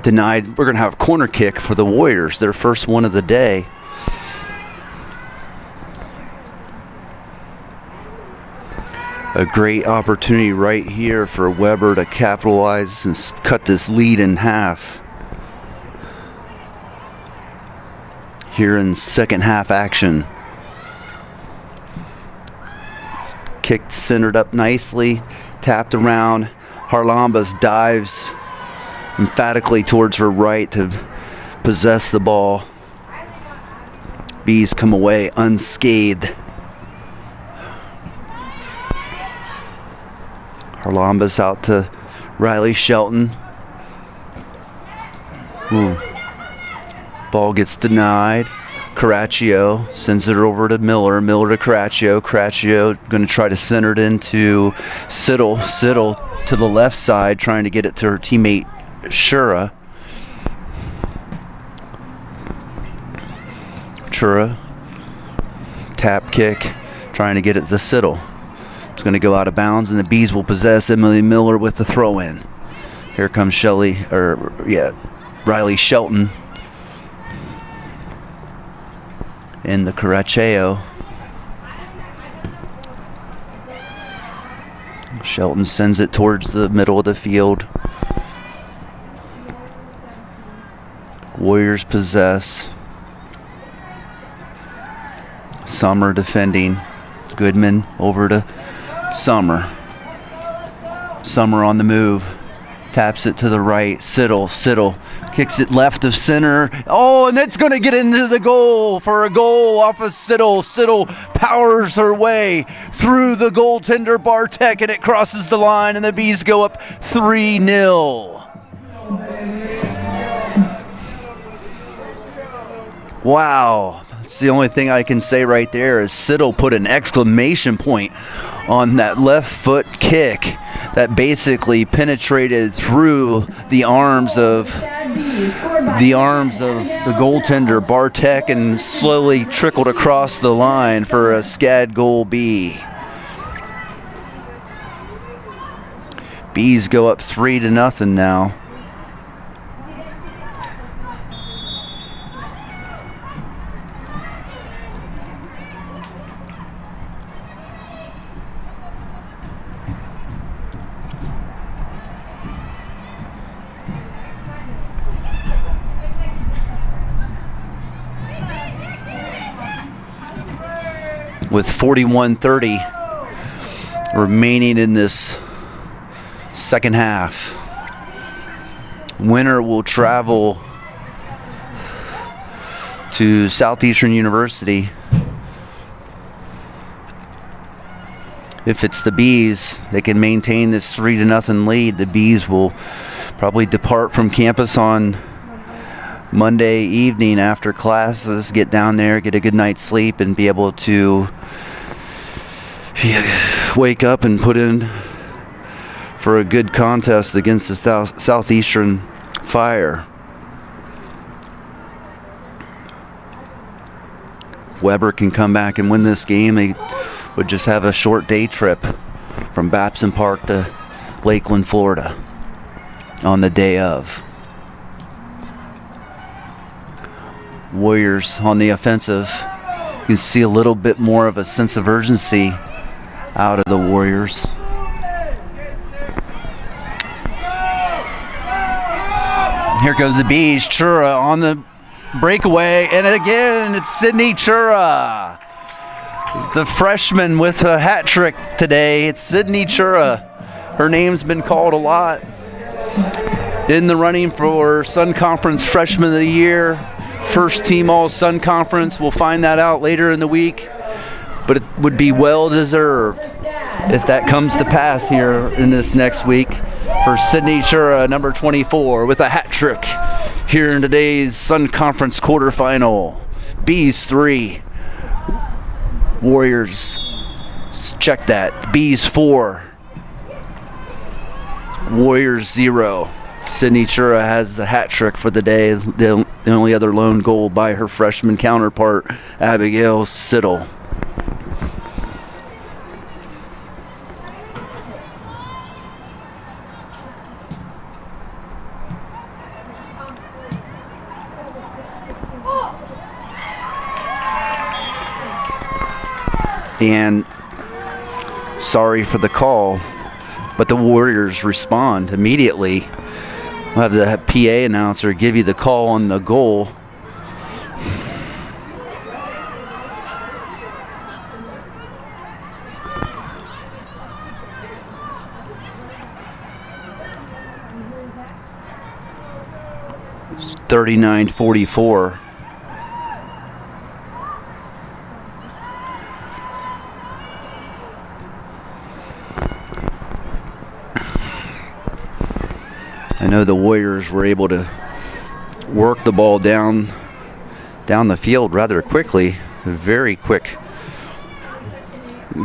Denied. We're going to have a corner kick for the Warriors, their first one of the day. A great opportunity right here for Weber to capitalize and cut this lead in half. Here in second half action. Kicked, centered up nicely, tapped around. Harlambas dives emphatically towards her right to possess the ball. Bees come away unscathed. Harlambas out to Riley Shelton. Ball gets denied. Caraccio sends it over to Miller. Miller to Caraccio. Caraccio going to try to center it into Siddle. Siddle to the left side, trying to get it to her teammate Shura. Shura. Tap kick, trying to get it to Siddle. It's going to go out of bounds, and the Bees will possess. Emily Miller with the throw-in. Here comes Riley Shelton in the Caraceo. Shelton sends it towards the middle of the field. Warriors possess. Summer defending. Goodman over to Summer. Summer on the move. Taps it to the right. Siddle kicks it left of center. Oh, and it's going to get into the goal for a goal off of Siddle. Siddle powers her way through the goaltender Bartek, and it crosses the line, and the Bees go up 3-0. Wow. That's the only thing I can say right there is Siddle put an exclamation point on that left foot kick that basically penetrated through the arms of the goaltender Bartek and slowly trickled across the line for a SCAD goal B. Bees go up 3-0 now. With 41:30 remaining in this second half. Winner will travel to Southeastern University. If it's the Bees, they can maintain this 3-0 lead. The Bees will probably depart from campus on Monday evening after classes, get down there, get a good night's sleep, and be able to wake up and put in for a good contest against the Southeastern Fire. Weber can come back and win this game. They would just have a short day trip from Babson Park to Lakeland, Florida on the day of. Warriors on the offensive. You can see a little bit more of a sense of urgency out of the Warriors. Here goes the Bees. Chura on the breakaway, and again it's Sydney Chura, the freshman with a hat trick today. It's Sydney Chura. Her name's been called a lot in the running for Sun Conference Freshman of the Year. First team All Sun Conference. We'll find that out later in the week, but it would be well deserved if that comes to pass here in this next week for Sydney Chura, number 24, with a hat trick here in today's Sun Conference quarterfinal. Bees 3, Warriors, check that, Bees 4, Warriors 0. Sydney Chura has the hat trick for the day, the only other lone goal by her freshman counterpart, Abigail Siddle. And sorry for the call, but the Warriors respond immediately. We'll have the PA announcer give you the call on the goal. It's 39-44. I know the Warriors were able to work the ball down the field rather quickly. A very quick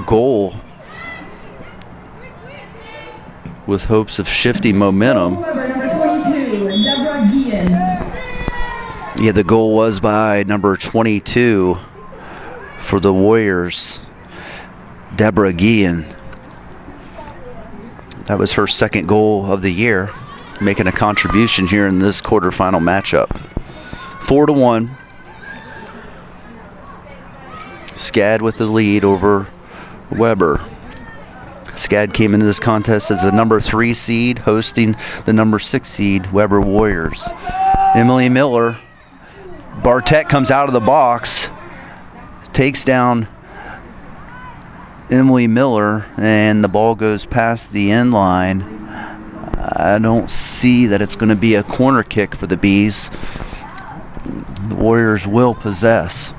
goal with hopes of shifting momentum. Yeah, the goal was by number 22 for the Warriors, Deborah Guillen. That was her second goal of the year, making a contribution here in this quarterfinal matchup. 4-1. SCAD with the lead over Weber. SCAD came into this contest as the number 3 seed, hosting the number 6 seed, Weber Warriors. Emily Miller, Bartek comes out of the box, takes down Emily Miller, and the ball goes past the end line. I don't see that it's going to be a corner kick for the Bees. The Warriors will possess.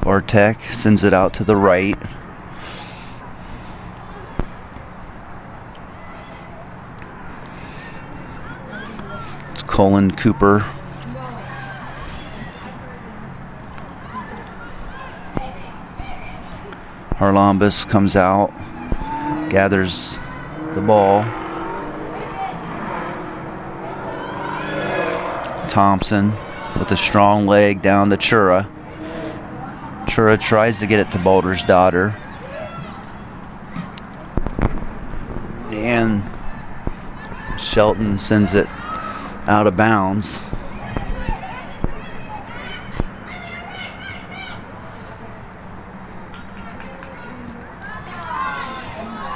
Bartek sends it out to the right. It's Colin Cooper. Harlambus comes out, gathers the ball. Thompson with a strong leg down to Chura. Chura tries to get it to Boulder's daughter. And Shelton sends it out of bounds.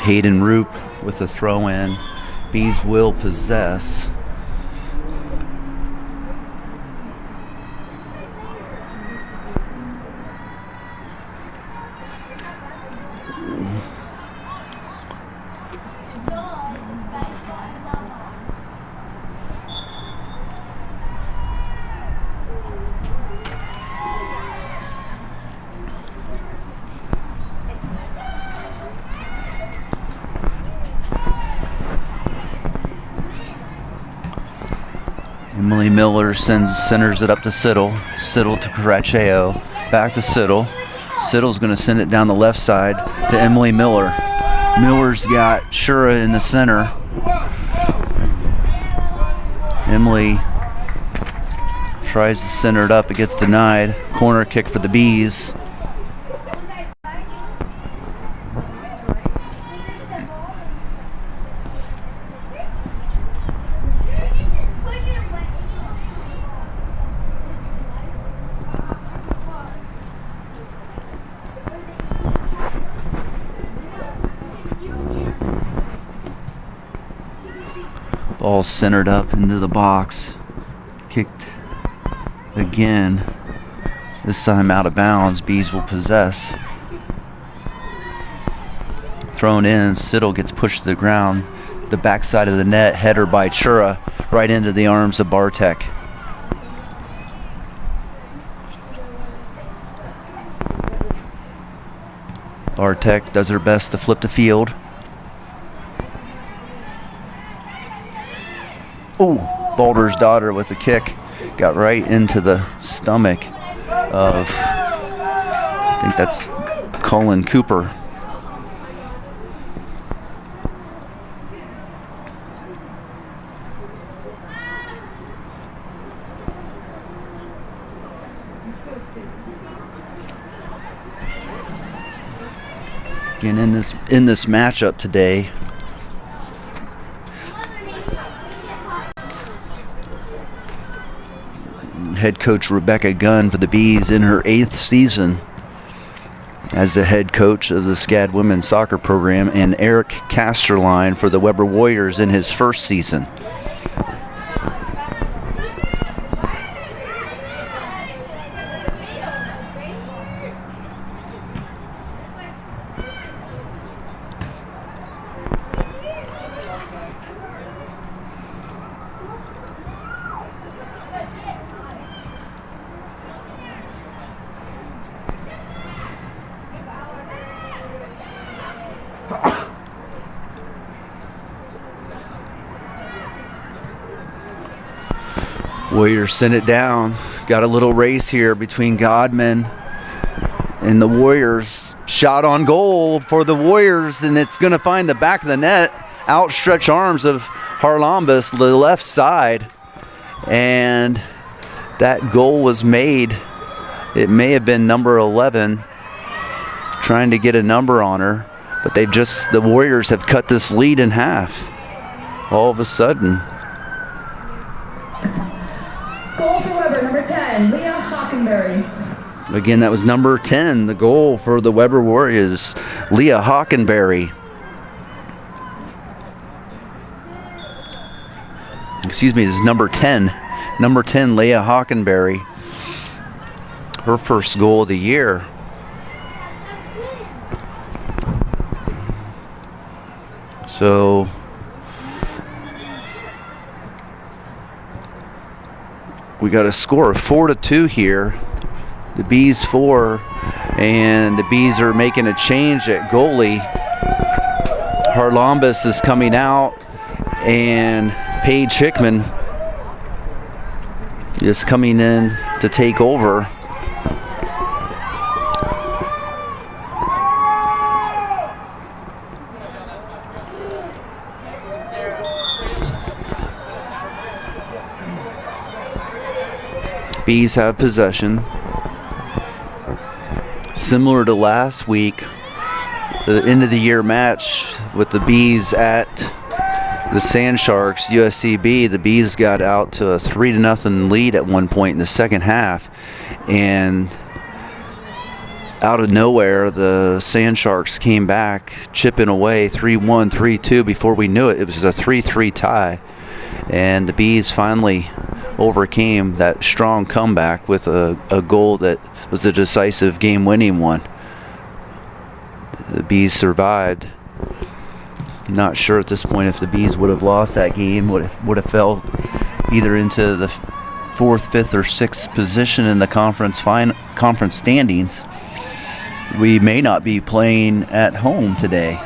Hayden Roop with the throw in. Bees will possess. Emily Miller centers it up to Siddle. Siddle to Caraccio. Back to Siddle. Siddle's going to send it down the left side to Emily Miller. Miller's got Shura in the center. Emily tries to center it up. It gets denied. Corner kick for the Bees. Ball centered up into the box. Kicked again. This time out of bounds. Bees will possess. Thrown in. Siddle gets pushed to the ground. The backside of the net. Header by Chura. Right into the arms of Bartek. Bartek does her best to flip the field. Oh, Boulder's daughter with a kick. Got right into the stomach of, I think that's Colin Cooper. Again, in this matchup today, head coach Rebecca Gunn for the Bees in her 8th season as the head coach of the SCAD women's soccer program, and Eric Casterline for the Weber Warriors in his 1st season. Warriors send it down. Got a little race here between Godman And the Warriors shot on goal for the Warriors, and it's going to find the back of the net. Outstretched arms of Harlambus, the left side. And that goal was made. It may have been number 11, trying to get a number on her. But the Warriors have cut this lead in half. All of a sudden. Goal for Weber, number 10, Leah Hockenberry. Again, that was number 10, the goal for the Weber Warriors, Leah Hockenberry. Excuse me, this is number 10. Number 10, Leah Hockenberry. Her first goal of the year. So we got a score of 4-2 here. The Bees 4, and the Bees are making a change at goalie. Harlambus is coming out, and Paige Hickman is coming in to take over. Bees have possession. Similar to last week, the end of the year match with the Bees at the Sand Sharks, USCB, the Bees got out to a 3-0 lead at one point in the second half, and out of nowhere the Sand Sharks came back, chipping away 3-1, 3-2. Before we knew it, it was a 3-3 tie, and the Bees finally overcame that strong comeback with a goal that was a decisive game-winning one. The Bees survived. Not sure at this point if the Bees would have lost that game, would have fell either into the 4th, 5th, or 6th position in the conference standings. We may not be playing at home today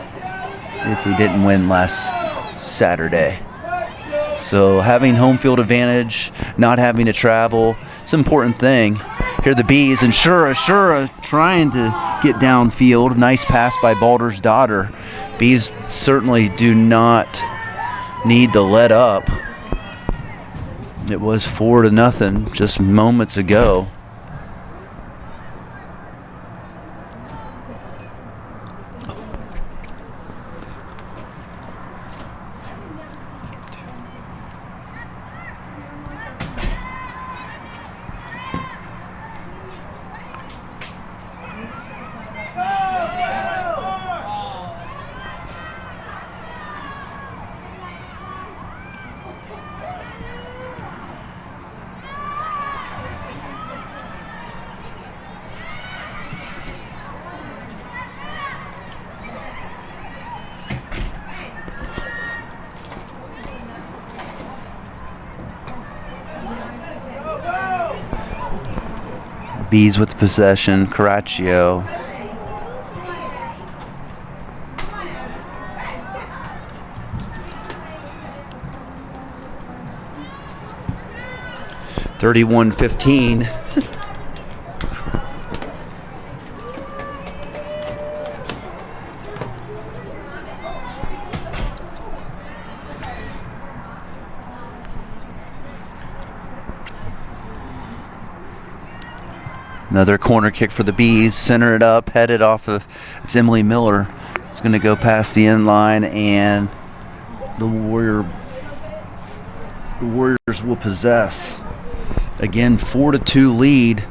if we didn't win last Saturday. So having home field advantage, not having to travel, it's an important thing. Here the Bees, and Shura trying to get downfield. Nice pass by Balder's daughter. Bees certainly do not need to let up. It was 4-0 just moments ago. Bees with possession, Caraccio. (31-15). Another corner kick for the Bees. Center it up, headed off of, it's Emily Miller. It's going to go past the end line, and the Warriors will possess. Again, 4-2 lead.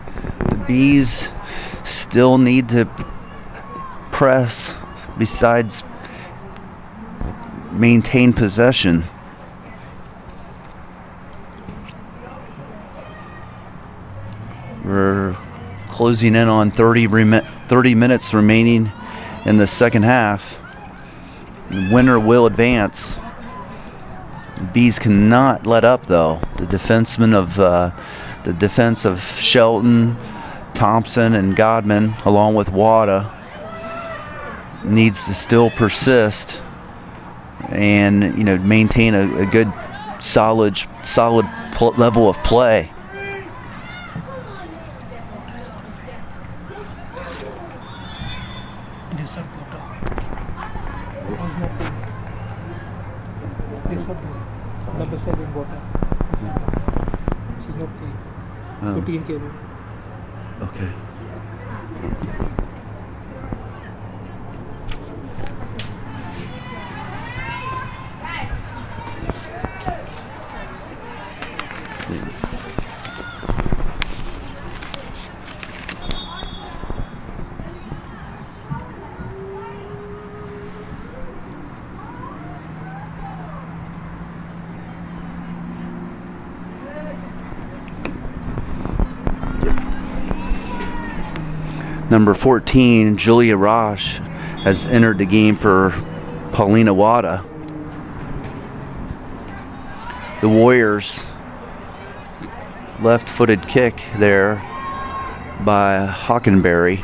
The Bees still need to press besides maintain possession. We're closing in on 30 minutes remaining in the second half. The winner will advance. The Bees cannot let up, though. The defense of Shelton, Thompson, and Godman, along with Wada, needs to still persist and maintain a good, solid level of play. Disturb photo. Was not playing. Disturb number 7 water. She's not playing. 14 kg. Okay. Number 14, Julia Roche, has entered the game for Paulina Wada. The Warriors, left-footed kick there by Hockenberry.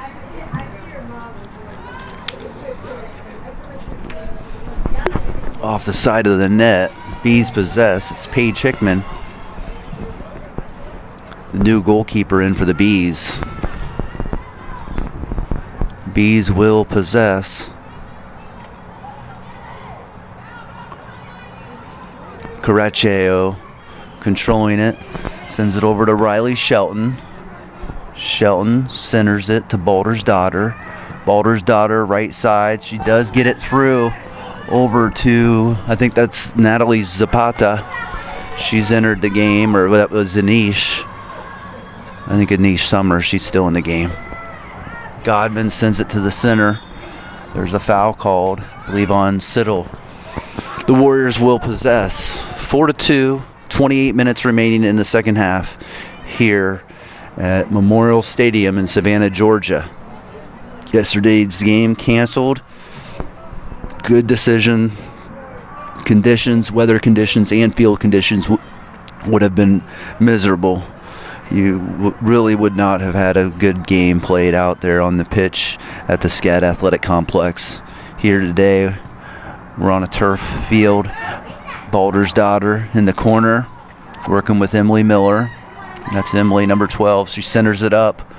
Off the side of the net, Bees possess. It's Paige Hickman, the new goalkeeper, in for the Bees. Bees will possess. Caraccio controlling it, sends it over to Riley Shelton. Shelton centers it to Balder's Daughter. Balder's Daughter, right side. She does get it through over to, I think that's Natalie Zapata. She's entered the game, or that was Anish. I think Anish Summer, she's still in the game. Godman sends it to the center. There's a foul called, I believe, on Siddle. The Warriors will possess. 4-2, 28 minutes remaining in the second half here at Memorial Stadium in Savannah, Georgia. Yesterday's game canceled. Good decision. Conditions, weather conditions, and field conditions would have been miserable. You really would not have had a good game played out there on the pitch at the SCAD Athletic Complex. Here today, we're on a turf field. Balder's Daughter in the corner, working with Emily Miller. That's Emily, number 12. She centers it up,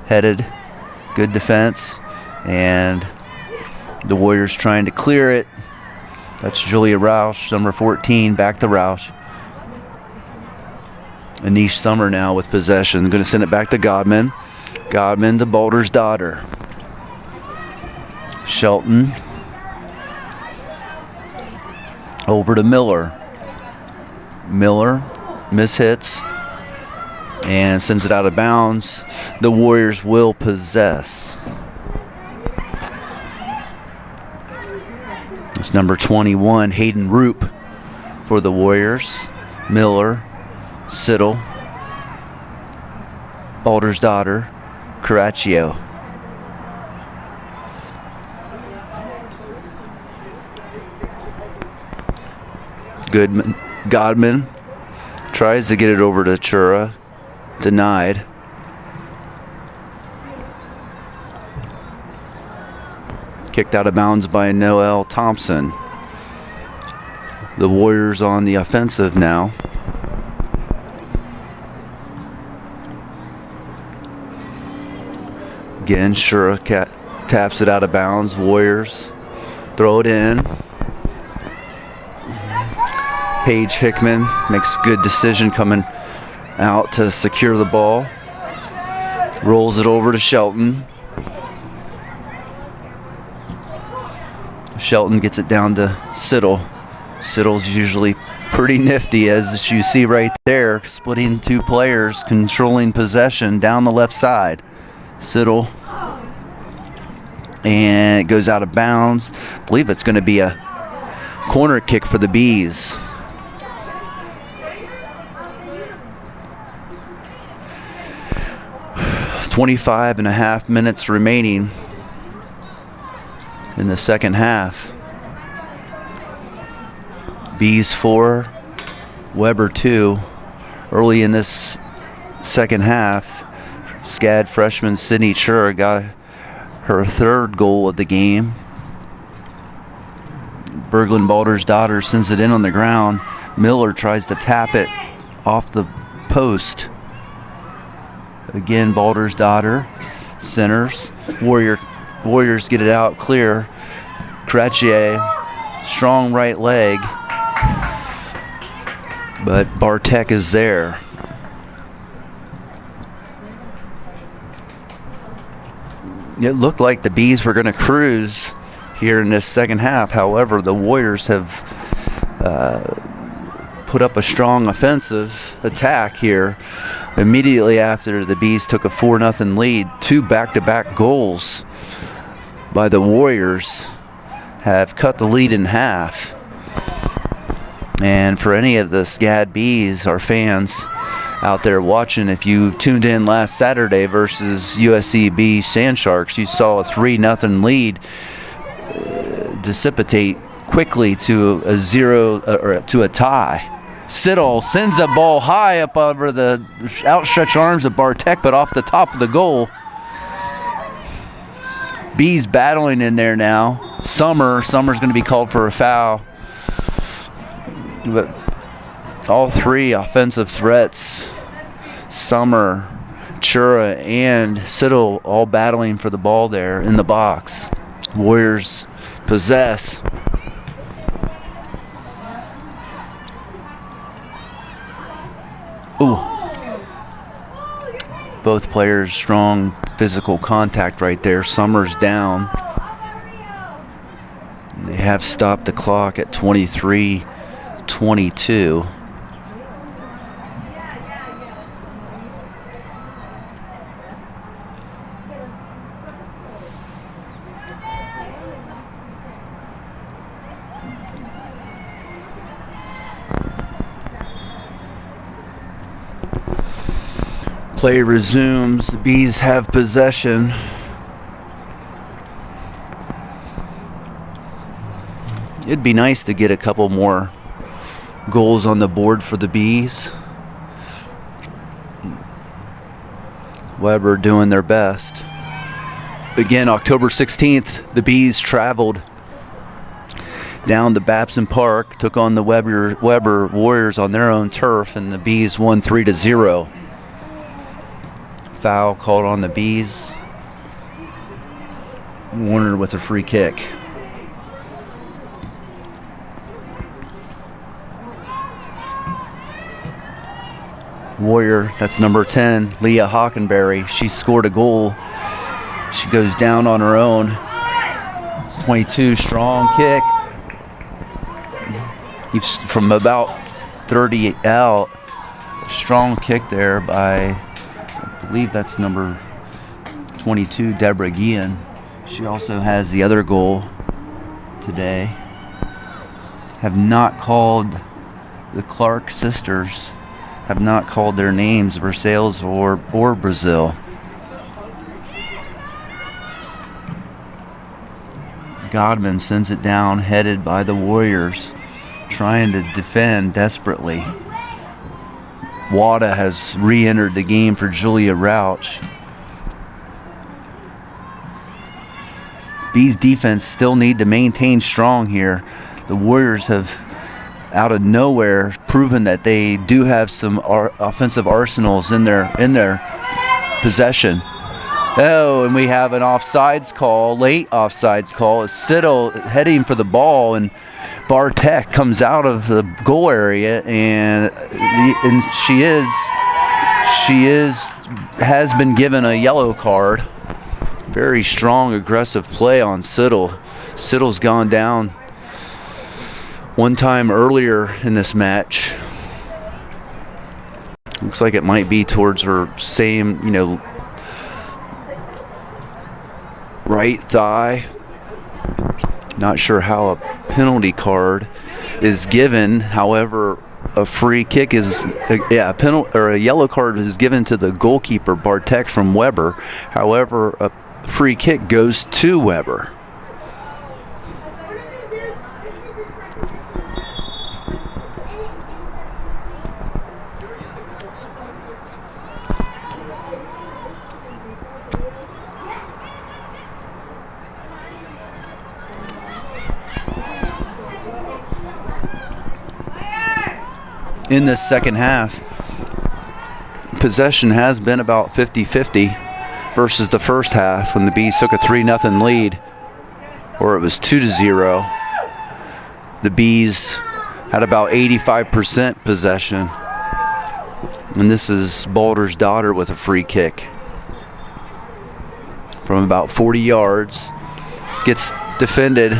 headed, good defense, and the Warriors trying to clear it. That's Julia Roush, number 14, back to Roush. Anish Summer now with possession. Going to send it back to Godman. Godman to Balder's Daughter. Shelton. Over to Miller. Miller mishits and sends it out of bounds. The Warriors will possess. It's number 21, Hayden Roop, for the Warriors. Miller. Siddle, Balder's Daughter, Caraccio. Goodman, Godman tries to get it over to Chura, denied. Kicked out of bounds by Noel Thompson. The Warriors on the offensive now. Again, Shura taps it out of bounds. Warriors throw it in. Paige Hickman makes good decision coming out to secure the ball. Rolls it over to Shelton. Shelton gets it down to Siddle. Siddle's usually pretty nifty, as you see right there, splitting two players, controlling possession down the left side. Siddle, and it goes out of bounds. I believe it's going to be a corner kick for the Bees. .25.5 minutes remaining in the second half. Bees 4, Weber 2. Early in this second half, SCAD freshman Sydney Chura got her third goal of the game. Berglund Balder's Daughter sends it in on the ground. Miller tries to tap it off the post. Again, Balder's Daughter centers. Warrior Warriors get it out clear. Krejci, strong right leg, but Bartek is there. It looked like the Bees were going to cruise here in this second half. However, the Warriors have put up a strong offensive attack here immediately after the Bees took a 4-0 lead. 2 back-to-back goals by the Warriors have cut the lead in half. And for any of the SCAD Bees, our fans out there watching, if you tuned in last Saturday versus USCB Sand Sharks, you saw a 3-0 lead dissipate quickly to a 0 or to a tie. Siddle sends a ball high up over the outstretched arms of Bartek, but off the top of the goal. Bees battling in there now. Summer's going to be called for a foul. But all 3 offensive threats, Summer, Chura, and Siddle, all battling for the ball there in the box. Warriors possess. Ooh. Both players strong physical contact right there. Summer's down. They have stopped the clock at 23-22. Play resumes. The Bees have possession. It'd be nice to get a couple more goals on the board for the Bees. Weber doing their best. Again, October 16th, the Bees traveled down to Babson Park, took on the Weber Warriors on their own turf, and the Bees won 3-0. Foul called on the Bees. Warner with a free kick. Warrior, that's number 10, Leah Hockenberry. She scored a goal. She goes down on her own. It's 22, strong kick. From about 30 out. Strong kick there by, I believe that's number 22, Deborah Guillen. She also has the other goal today. Have not called the Clark sisters, have not called their names, Versailles or Brazil. Godman sends it down, headed by the Warriors, trying to defend desperately. Wada has re-entered the game for Julia Rauch. Bees defense still need to maintain strong here. The Warriors have, out of nowhere, proven that they do have some offensive arsenals in their possession. Oh, and we have an offsides call, late offsides call. It's Siddle heading for the ball, and Bartek comes out of the goal area, and she has been given a yellow card. Very strong, aggressive play on Siddle. Siddle's gone down one time earlier in this match. Looks like it might be towards her same, right thigh. Not sure how a penalty card is given. However, a free kick is, a penalty or a yellow card is given to the goalkeeper Bartek from Weber. However, a free kick goes to Weber. In this second half, possession has been about 50-50 versus the first half when the Bees took a 3-0 lead, or it was 2-0. The Bees had about 85% possession. And this is Boulder's daughter with a free kick from about 40 yards. Gets defended.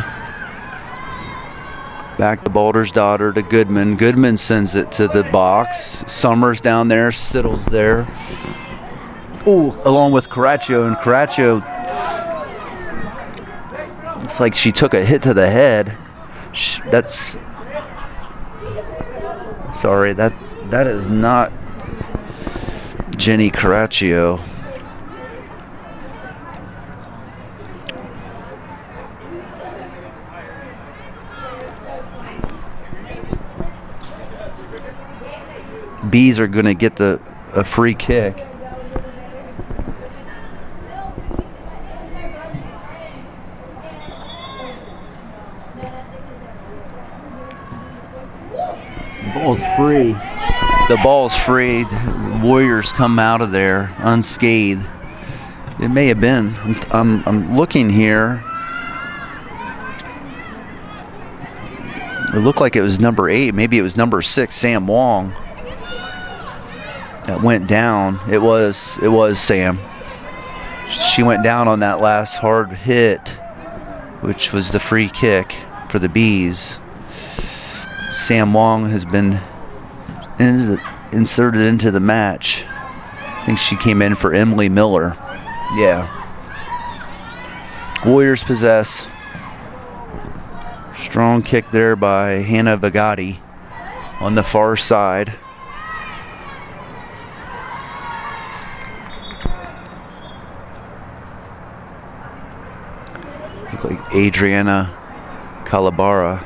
Back to Boulder's daughter to Goodman. Goodman sends it to the box. Summers down there. Sittle's there. Ooh, along with Caraccio. And Caraccio, it's like she took a hit to the head. That's... Sorry, that is not Jenny Caraccio. Bees are going to get a free kick. The ball's free. The ball's free. The Warriors come out of there unscathed. It may have been. I'm looking here. It looked like it was number 8. Maybe it was number 6, Sam Wong, that went down. It was Sam. She went down on that last hard hit, which was the free kick for the Bees. Sam Wong has been inserted into the match. I think she came in for Emily Miller. Yeah. Warriors possess. Strong kick there by Hannah Vagati on the far side. Look like Adriana Calabara.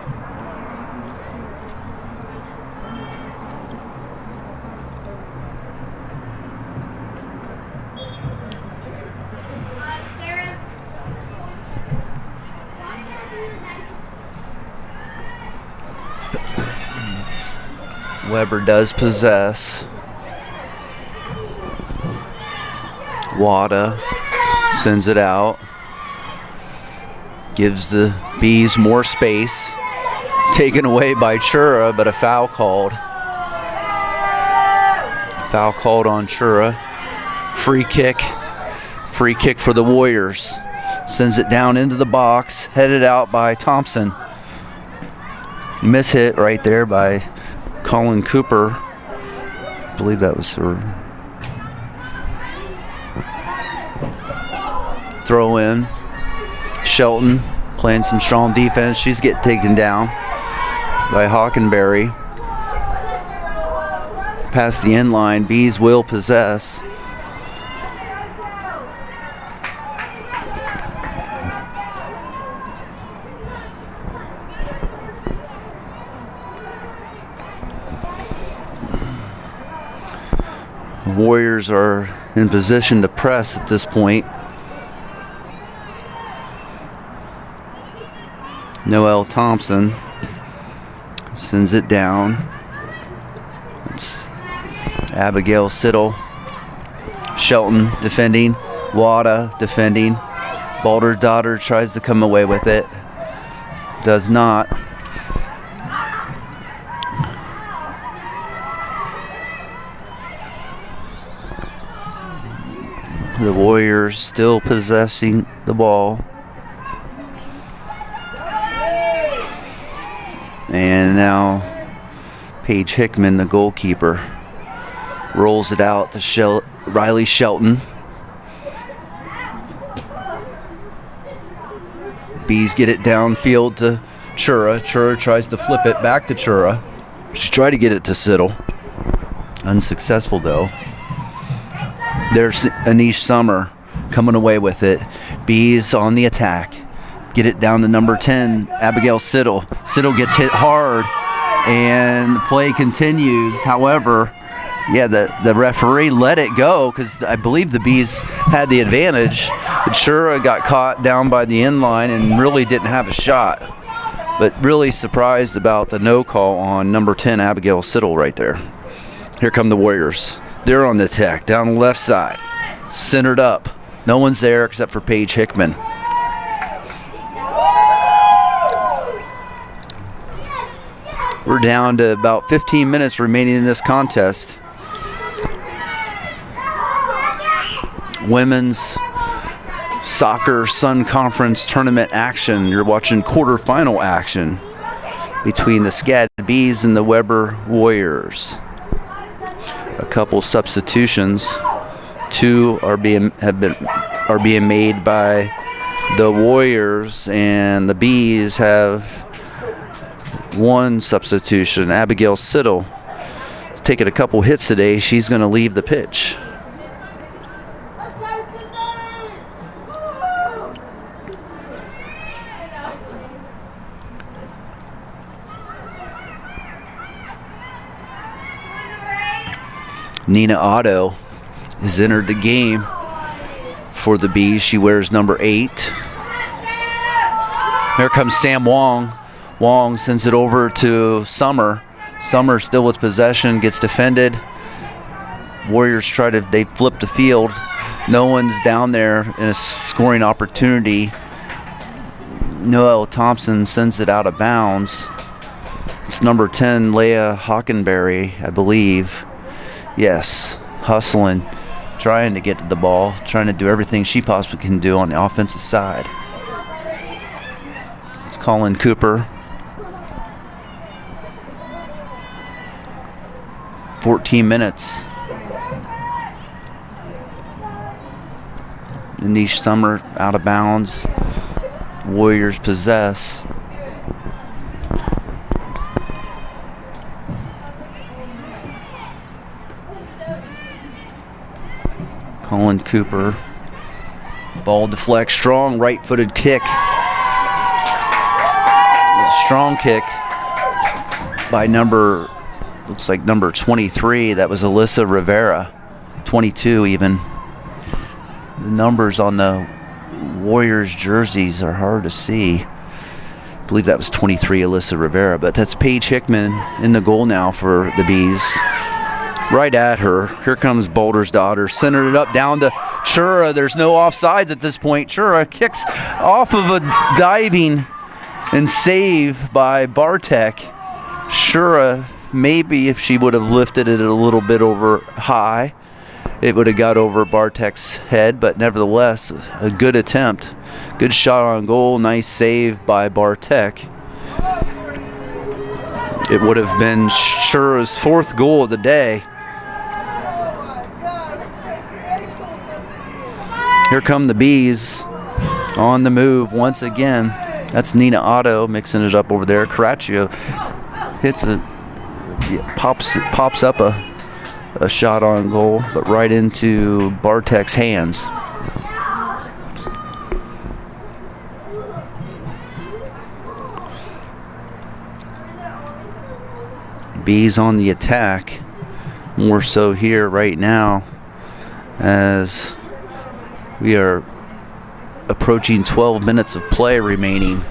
Weber does possess. Wada sends it out. Gives the Bees more space. Taken away by Chura, but a foul called. Foul called on Chura. Free kick. Free kick for the Warriors. Sends it down into the box. Headed out by Thompson. Miss hit right there by Colin Cooper. I believe that was her. Throw in. Shelton playing some strong defense. She's getting taken down by Hockenberry. Past the end line. Bees will possess. Warriors are in position to press at this point. Noelle Thompson sends it down. It's Abigail Siddle. Shelton defending. Wada defending. Boulder's daughter tries to come away with it. Does not. The Warriors still possessing the ball. And now Paige Hickman, the goalkeeper, rolls it out to Riley Shelton. Bees get it downfield to Chura. Chura tries to flip it back to Chura. She tried to get it to Siddle. Unsuccessful though. There's Anish Summer coming away with it. Bees on the attack. Get it down to number 10, Abigail Siddle. Siddle gets hit hard, and the play continues. However, yeah, the referee let it go because I believe the Bees had the advantage. But Shura got caught down by the end line and really didn't have a shot. But really surprised about the no call on number 10, Abigail Siddle right there. Here come the Warriors. They're on the attack, down the left side. Centered up. No one's there except for Paige Hickman. We're down to about 15 minutes remaining in this contest. Women's Soccer Sun Conference tournament action. You're watching quarterfinal action between the SCAD Bees and the Weber Warriors. A couple substitutions. Two are being made by the Warriors, and the Bees have one substitution. Abigail Siddle is taking a couple hits today. She's going to leave the pitch. Nina Otto has entered the game for the Bees. She wears number 8. Here comes Sam Wong. Wong sends it over to Summer. Summer still with possession, gets defended. Warriors they flip the field. No one's down there in a scoring opportunity. Noelle Thompson sends it out of bounds. It's number 10, Leah Hockenberry, I believe. Yes, hustling, trying to get to the ball, trying to do everything she possibly can do on the offensive side. It's Colin Cooper. 14 minutes. Anish Summer out of bounds. Warriors possess. Colin Cooper. Ball deflects. Strong right-footed kick. A strong kick by looks like number 23. That was Alyssa Rivera. 22 even. The numbers on the Warriors jerseys are hard to see. I believe that was 23, Alyssa Rivera. But that's Paige Hickman in the goal now for the Bees. Right at her. Here comes Boulder's daughter. Centered it up down to Chura. There's no offsides at this point. Chura kicks off of a diving and save by Bartek. Chura, maybe if she would have lifted it a little bit over high, it would have got over Bartek's head, but nevertheless, a good attempt. Good shot on goal. Nice save by Bartek. It would have been Chura's 4th goal of the day. Here come the Bees on the move once again. That's Nina Otto mixing it up over there. Caraccio hits pops up a shot on goal, but right into Bartek's hands. Bees on the attack, more so here right now as we are approaching 12 minutes of play remaining.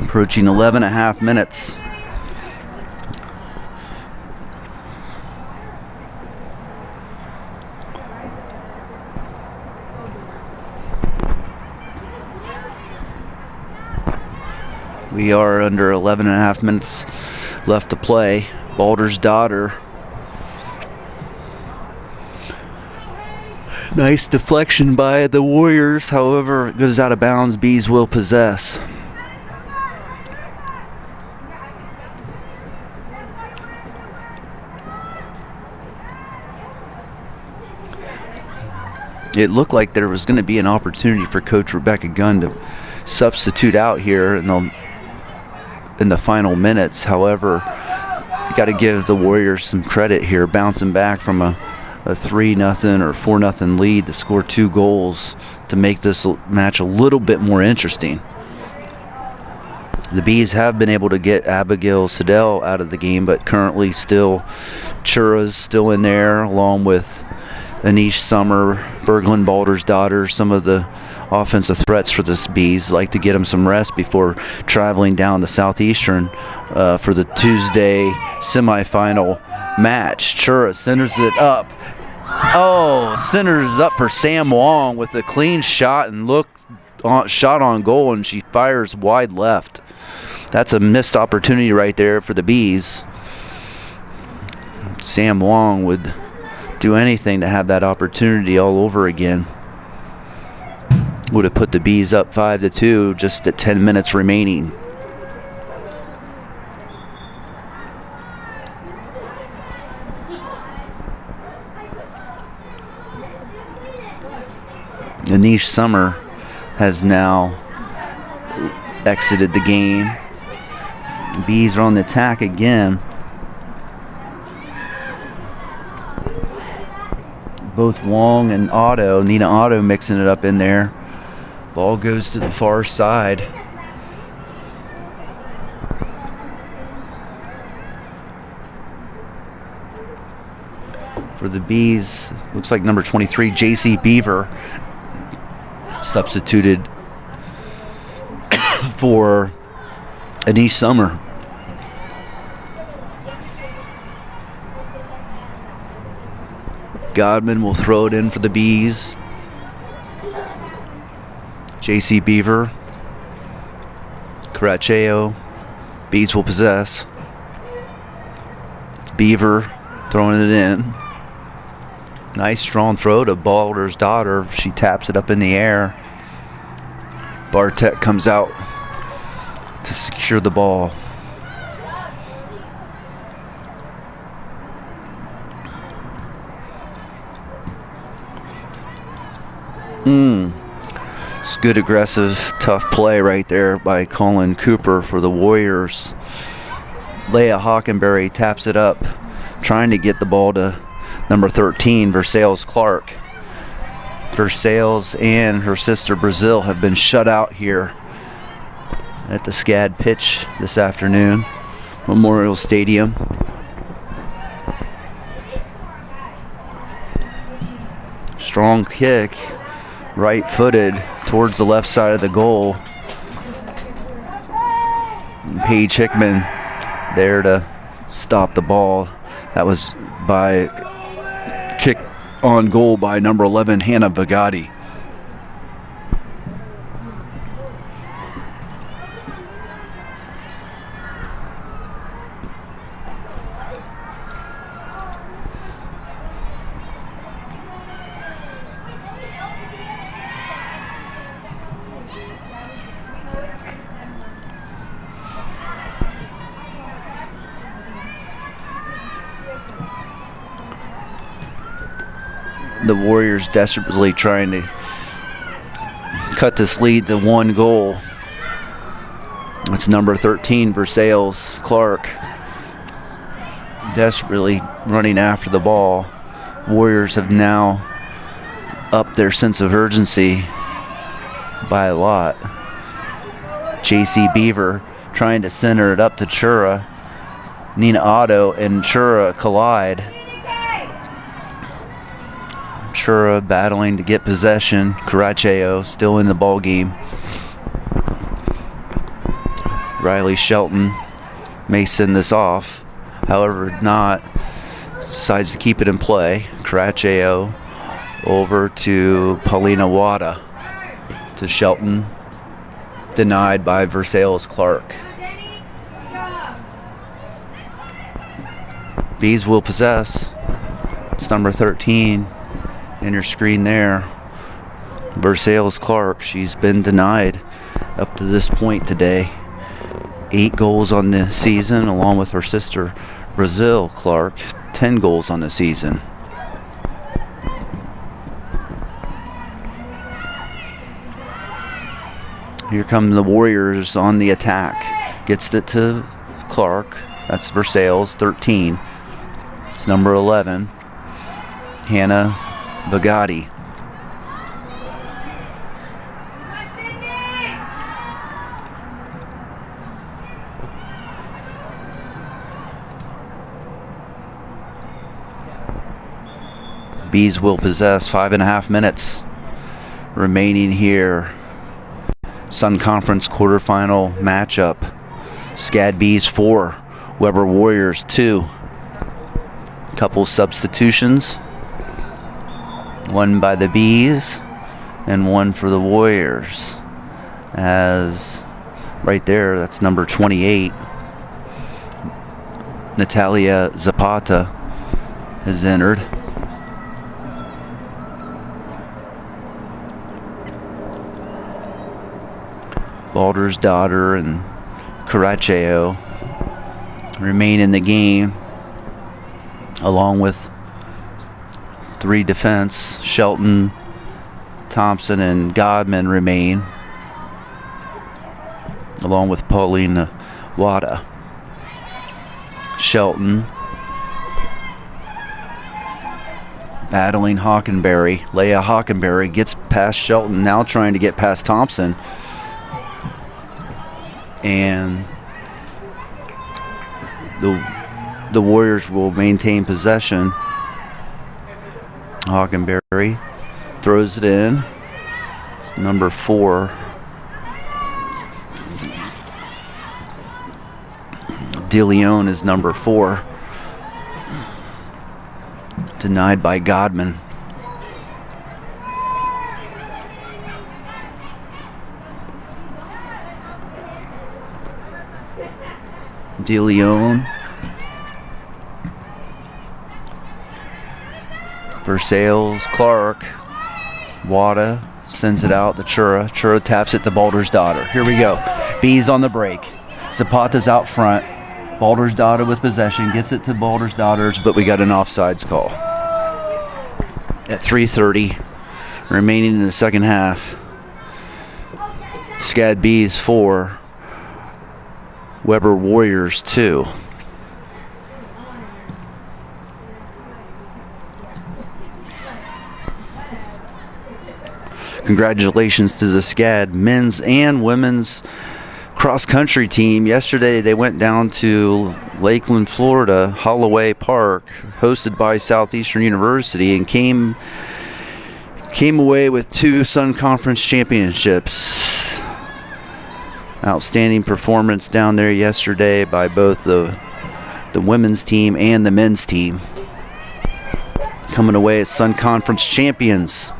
Approaching 11.5 minutes. We are under 11.5 minutes left to play. Boulder's daughter. Nice deflection by the Warriors. However, it goes out of bounds. Bees will possess. It looked like there was going to be an opportunity for Coach Rebecca Gunn to substitute out here in the final minutes. However, You got to give the Warriors some credit here, bouncing back from a 3-0 or 4-0 lead to score 2 goals to make this match a little bit more interesting. The Bees have been able to get Abigail Siddell out of the game, but currently still Chura's still in there, along with Anish Summer, Berglund Balder's daughter. Some of the offensive threats for the Bees like to get them some rest before traveling down to Southeastern for the Tuesday semifinal match. Chura centers it up. Oh, centers up for Sam Wong with a clean shot and shot on goal, and she fires wide left. That's a missed opportunity right there for the Bees. Sam Wong would do anything to have that opportunity all over again. Would have put the Bees up 5-2 just at 10 minutes remaining. Anish Summer has now exited the game. Bees are on the attack again. Both Wong and Nina Otto mixing it up in there. Ball goes to the far side. For the Bees, looks like number 23, JC Beaver, substituted for Anish Summer. Godman will throw it in for the Bees. JC Beaver. Caraccio. Bees will possess. It's Beaver throwing it in. Nice strong throw to Balder's daughter. She taps it up in the air. Bartek comes out to secure the ball. It's good, aggressive, tough play right there by Colin Cooper for the Warriors. Leah Hockenberry taps it up, trying to get the ball to number 13, Versailles Clark. Versailles and her sister Brazil have been shut out here at the SCAD pitch this afternoon, Memorial Stadium. Strong kick, right-footed towards the left side of the goal. Paige Hickman there to stop the ball. That was by kick on goal by number 11, Hannah Bagatti. The Warriors desperately trying to cut this lead to 1 goal. It's number 13, Versailles Clark, desperately running after the ball. Warriors have now upped their sense of urgency by a lot. JC Beaver trying to center it up to Chura. Nina Otto and Chura collide. Chura battling to get possession. Caraccio still in the ball game. Riley Shelton may send this off, however not, decides to keep it in play. Caraccio over to Paulina Wada, to Shelton, denied by Versailles Clark. Bees will possess. It's number 13 in your screen there, Versailles Clark. She's been denied up to this point today. 8 goals on the season, along with her sister Brazil Clark, 10 goals on the season. Here come the Warriors on the attack. Gets it to Clark. That's Versailles. 13. It's number 11, Hannah Bugatti. Bees will possess 5.5 minutes remaining here. Sun Conference quarterfinal matchup. SCAD Bees 4, Weber Warriors 2. Couple substitutions. One by the Bees and one for the Warriors. As right there, that's number 28. Natalia Zapata has entered. Balder's daughter and Caraccio remain in the game, along with 3 defense. Shelton, Thompson, and Godman remain, along with Paulina Wada. Shelton battling Hockenberry. Leah Hockenberry gets past Shelton, now trying to get past Thompson. And the Warriors will maintain possession. Hockenberry throws it in. It's number 4. DeLeon is number 4. Denied by Godman. DeLeon. Versailles, Clark. Wada sends it out to Chura. Chura taps it to Balder's daughter. Here we go. Bees on the break. Zapata's out front. Balder's daughter with possession. Gets it to Balder's daughters, but we got an offsides call. At 3:30 remaining in the second half. SCAD Bees 4. Weber Warriors 2. Congratulations to the SCAD men's and women's cross-country team. Yesterday they went down to Lakeland, Florida, Holloway Park, hosted by Southeastern University, and came away with 2 Sun Conference championships. Outstanding performance down there yesterday by both the women's team and the men's team. Coming away as Sun Conference champions.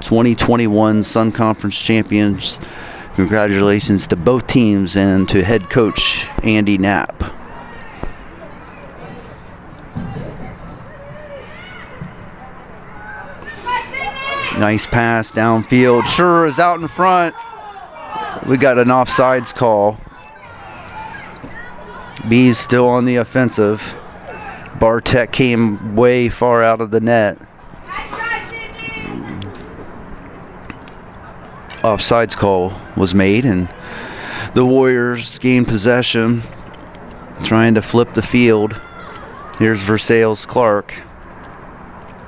2021 Sun Conference champions. Congratulations to both teams and to head coach Andy Knapp. Nice pass downfield. Sure is out in front. We got an offsides call. Bees still on the offensive. Bartek came way far out of the net. Offsides call was made, and the Warriors gained possession, trying to flip the field. Here's Versailles Clark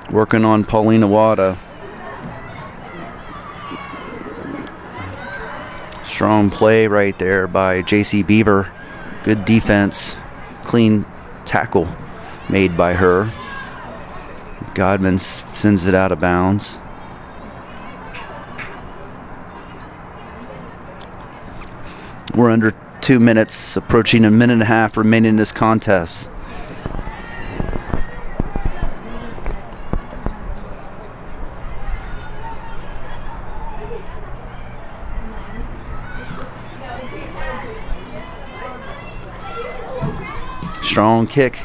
working on Paulina Wada. Strong play right there by JC Beaver. Good defense. Clean tackle made by her. Godman sends it out of bounds. We're under 2 minutes, approaching a minute and a half remaining in this contest. Strong kick,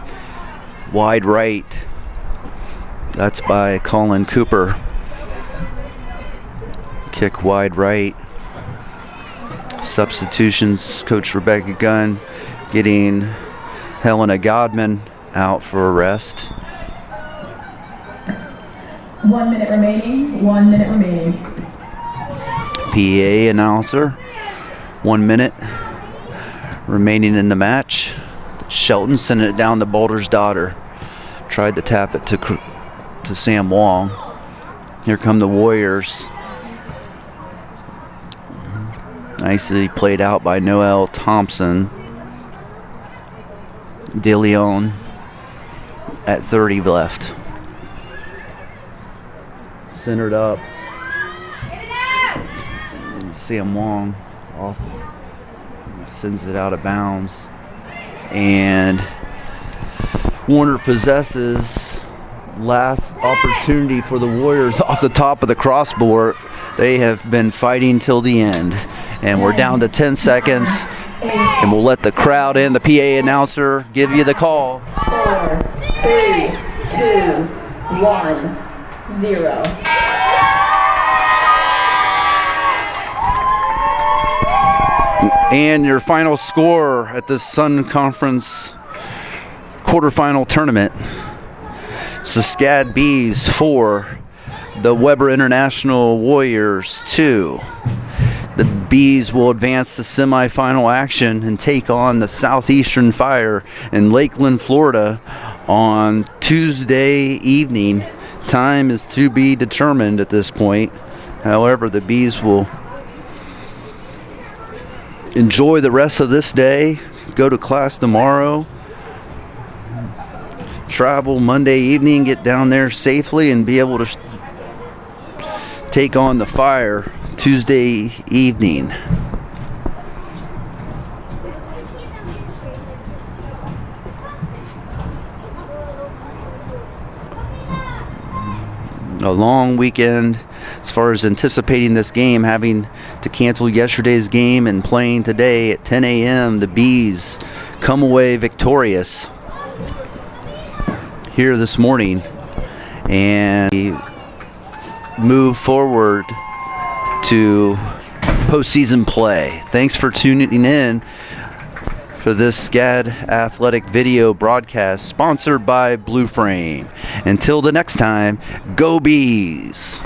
wide right. That's by Colin Cooper. Kick wide right. Substitutions, Coach Rebecca Gunn getting Helena Godman out for a rest. 1 minute remaining, 1 minute remaining. PA announcer, 1 minute remaining in the match. Shelton sending it down to Boulder's daughter. Tried to tap it to Sam Wong. Here come the Warriors. Nicely played out by Noel Thompson. De Leon at 30 left. Centered up. Sam Wong off. Sends it out of bounds. And Warner possesses. Last opportunity for the Warriors off the top of the crossbar. They have been fighting till the end. And we're down to 10 seconds. And we'll let the crowd in. The PA announcer give you the call. 4, 3, 2, 1, 0. And your final score at the Sun Conference quarterfinal tournament. It's the SCAD Bees 4, the Weber International Warriors 2. The Bees will advance to semifinal action and take on the Southeastern Fire in Lakeland, Florida on Tuesday evening. Time is to be determined at this point. However, the Bees will enjoy the rest of this day, go to class tomorrow, travel Monday evening, get down there safely, and be able to take on the Fire Tuesday evening. A long weekend as far as anticipating this game, having to cancel yesterday's game and playing today at 10 a.m. The Bees come away victorious here this morning and move forward to postseason play. Thanks for tuning in for this SCAD Athletic video broadcast sponsored by Blue Frame. Until the next time, go Bees!